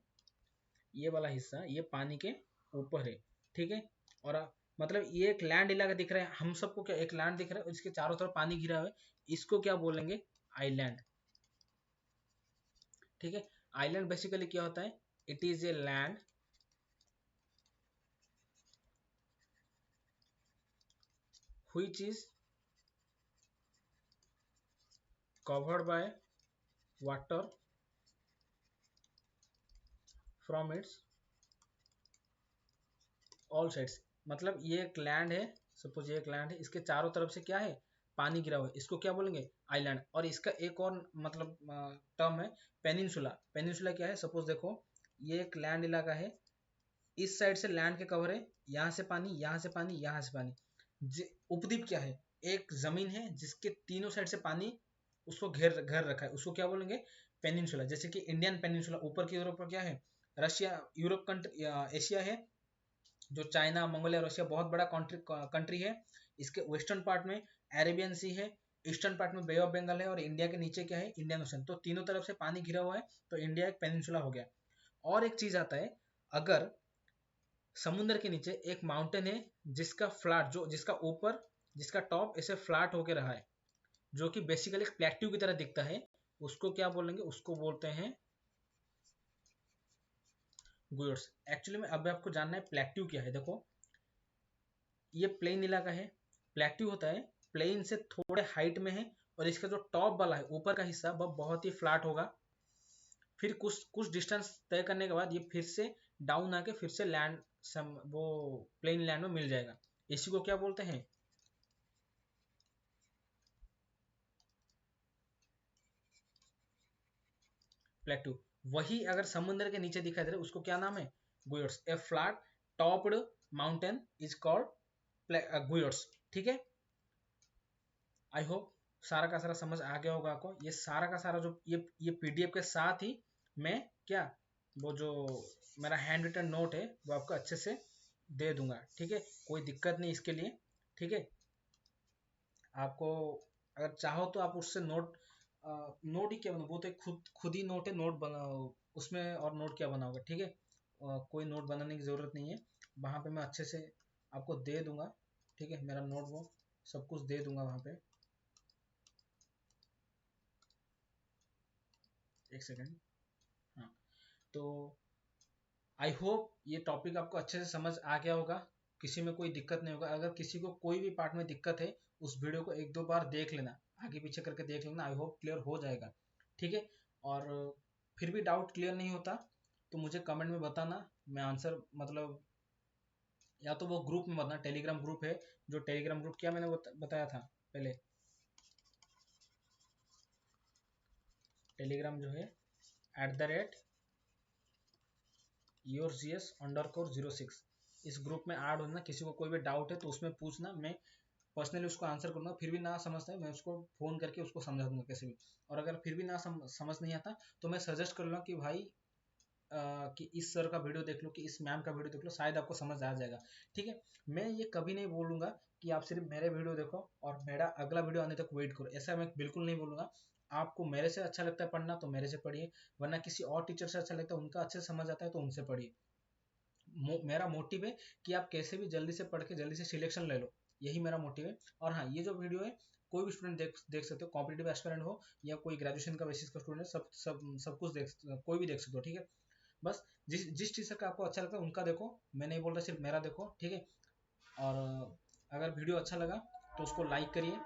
A: ये वाला हिस्सा, ये पानी के ऊपर है, ठीक है। और मतलब ये एक लैंड इलाका दिख रहा है हम सबको, क्या एक लैंड दिख रहा है और इसके चारों तरफ पानी घिरा हुआ है, इसको क्या बोलेंगे? आइलैंड, ठीक है। आइलैंड बेसिकली क्या होता है? It is a land which is covered by water from its all sides. मतलब ये एक लैंड है, सपोज ये एक लैंड है, इसके चारों तरफ से क्या है? पानी गिरा हुआ है, इसको क्या बोलेंगे? आइलैंड। और इसका एक और मतलब टर्म है पेनिनसुला। पेनिनसुला क्या है? सपोज देखो, ये एक लैंड इलाका है, इस साइड से लैंड के कवर है, यहाँ से पानी, यहाँ से पानी, यहाँ से पानी। उपद्वीप क्या है? एक जमीन है जिसके तीनों साइड से पानी उसको घेर घेर रखा है, उसको क्या बोलेंगे? पेनिनसुला। जैसे कि इंडियन पेनिनसुला ऊपर की ओर पर क्या है? रशिया, यूरोप कंट्री, एशिया है, जो चाइना, मंगोलिया, रशिया बहुत बड़ा कंट्री है। इसके वेस्टर्न पार्ट में अरेबियन सी है, ईस्टर्न पार्ट में बे ऑफ बंगाल है, और इंडिया के नीचे क्या है? Indian ocean. तो तीनों तरफ से पानी घिरा हुआ है, तो इंडिया एक पेनिनसुला हो गया। और एक चीज आता है, अगर समुद्र के नीचे एक माउंटेन है जिसका फ्लैट, जो जिसका ऊपर, जिसका टॉप ऐसे फ्लैट होके रहा है, जो कि बेसिकली एक प्लेट्यू की तरह दिखता है, उसको क्या बोलेंगे? उसको बोलते हैं गुयर्स। एक्चुअली में अब आपको जानना है प्लेट्यू क्या है। देखो, ये प्लेन इलाका है, प्लेट्यू होता है प्लेन से थोड़े हाइट में है, और इसका जो टॉप वाला है, ऊपर का हिस्सा, वह बहुत ही फ्लैट होगा। फिर कुछ कुछ डिस्टेंस तय करने के बाद ये फिर से डाउन आके फिर से लैंड, वो प्लेन लैंड में मिल जाएगा। इसी को क्या बोलते हैं? प्लेट्यू। वही अगर समुद्र के नीचे दिखाई दे रहा है, उसको क्या नाम है? Guyots. A flat topped mountain is called guyots, ठीक है। आई होप सारा का सारा समझ आ गया होगा आपको। ये सारा का सारा जो ये पीडीएफ के साथ ही मैं क्या, वो जो मेरा हैंड रिटन नोट है वो आपको अच्छे से दे दूंगा, ठीक है। कोई दिक्कत नहीं इसके लिए, ठीक है। आपको अगर चाहो तो आप उससे नोट, नोट ही क्या बनाओ, वो तो एक खुद खुद ही नोट है, नोट बनाओ उसमें, और नोट क्या बनाओगे, ठीक है। कोई नोट बनाने की ज़रूरत नहीं है, वहाँ पे मैं अच्छे से आपको दे दूंगा, ठीक है। मेरा नोट वो सब कुछ दे दूंगा वहाँ पे। एक सेकेंड। हाँ, तो आई होप ये टॉपिक आपको अच्छे से समझ आ गया होगा। किसी में कोई दिक्कत नहीं होगा। अगर किसी को कोई भी पार्ट में दिक्कत है, उस वीडियो को एक दो बार देख लेना, आगे पीछे करके देख लेना, आई होप क्लियर हो जाएगा। ठीक है। और फिर भी डाउट क्लियर नहीं होता तो मुझे कमेंट में बताना, मैं आंसर मतलब, या तो वो ग्रुप में बताना, टेलीग्राम ग्रुप है, जो टेलीग्राम ग्रुप क्या मैंने बताया था पहले, टेलीग्राम जो है @yourgs_06, इस ग्रुप में ऐड होना। किसी को कोई भी डाउट है तो उसमें पूछना, मैं पर्सनली उसको आंसर करूंगा। फिर भी ना समझता है, मैं उसको फ़ोन करके उसको समझा दूंगा कैसे भी। और अगर फिर भी ना समझ नहीं आता तो मैं सजेस्ट कर लूँगा कि भाई कि इस सर का वीडियो देख लो, कि इस मैम का वीडियो देख लो, शायद आपको समझ आ जाएगा। ठीक है। मैं ये कभी नहीं बोलूँगा कि आप सिर्फ मेरे वीडियो देखो और मेरा अगला वीडियो आने तक वेट करो, ऐसा मैं बिल्कुल नहीं बोलूँगा। आपको मेरे से अच्छा लगता है पढ़ना तो मेरे से पढ़िए, वरना किसी और टीचर से अच्छा लगता है, उनका अच्छे से समझ आता है तो उनसे पढ़िए। मेरा मोटिव है कि आप कैसे भी जल्दी से पढ़ के जल्दी से सिलेक्शन ले लो, यही मेरा मोटिव है। और हाँ, ये जो वीडियो है कोई भी स्टूडेंट देख सकते हो, कॉम्पिटेटिव एस्पिरेंट हो या कोई ग्रेजुएशन का बेसिस का स्टूडेंट है, सब कुछ कोई भी देख सकते हो। ठीक है। बस जिस टीचर का आपको अच्छा लगता है उनका देखो, मैं नहीं बोल रहा सिर्फ मेरा देखो। ठीक है। और अगर वीडियो अच्छा लगा तो उसको लाइक करिए,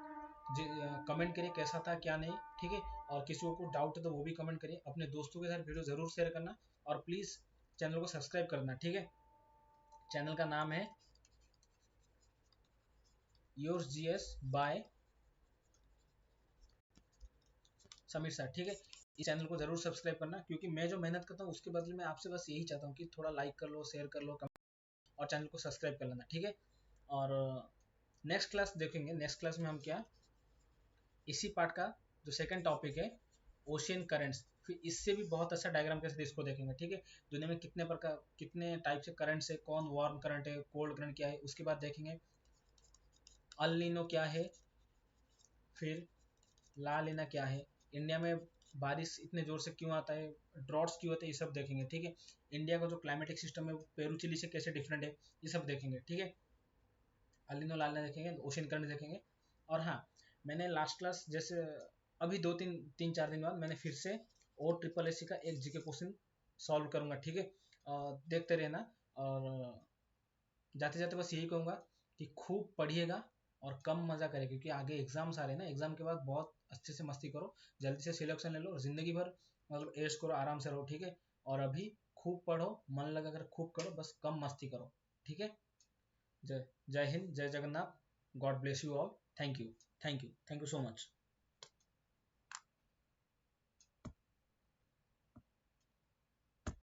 A: कमेंट करिए कैसा था क्या नहीं। ठीक है। और किसी को डाउट है तो वो भी कमेंट करिए, अपने दोस्तों के साथ वीडियो ज़रूर शेयर करना, और प्लीज़ चैनल को सब्सक्राइब करना। ठीक है। चैनल का नाम है yours GS bye Sameer sir. ठीक है। इस चैनल को जरूर सब्सक्राइब करना, क्योंकि मैं जो मेहनत करता हूँ उसके बदले में आपसे बस यही चाहता हूँ कि थोड़ा लाइक कर लो, शेयर कर लो, और चैनल को सब्सक्राइब कर लेना। ठीक है। और नेक्स्ट क्लास देखेंगे, नेक्स्ट क्लास में हम क्या, इसी पार्ट का जो सेकंड टॉपिक है, ओशियन करेंट्स, फिर इससे भी बहुत अच्छा डायग्राम के साथ इसको देखेंगे। ठीक है। दुनिया में कितने प्रकार, कितने टाइप से करंट्स है, कौन वार्म करंट है, कोल्ड करंट क्या है, उसके बाद देखेंगे अल नीनो क्या है, फिर ला लेना क्या है, इंडिया में बारिश इतने जोर से क्यों आता है, ड्रॉट्स क्यों होते हैं, ये सब देखेंगे। ठीक है। इंडिया का जो क्लाइमेटिक सिस्टम है वो पेरू चिली से कैसे डिफरेंट है, ये सब देखेंगे। ठीक है। अलिनो लालना देखेंगे, ओशन करंट देखेंगे। और हाँ, मैंने लास्ट क्लास जैसे अभी दो तीन तीन चार दिन बाद मैंने फिर से और ट्रिपल एस सी का एक जीके क्वेश्चन सॉल्व करूंगा। ठीक है। देखते रहना। और जाते जाते बस यही कहूँगा कि खूब पढ़िएगा और कम मजा करें, क्योंकि आगे एग्जाम्स आ रहे हैं ना, एग्जाम के बाद बहुत अच्छे से मस्ती करो, जल्दी से सिलेक्शन ले लो और जिंदगी भर मतलब ऐश करो, आराम से रहो। ठीक है। और अभी खूब पढ़ो, मन लगा कर खूब करो, बस कम मस्ती करो। ठीक है। जय जय हिंद, जय Jagannath, God bless you all. Thank you, thank you, thank you so much.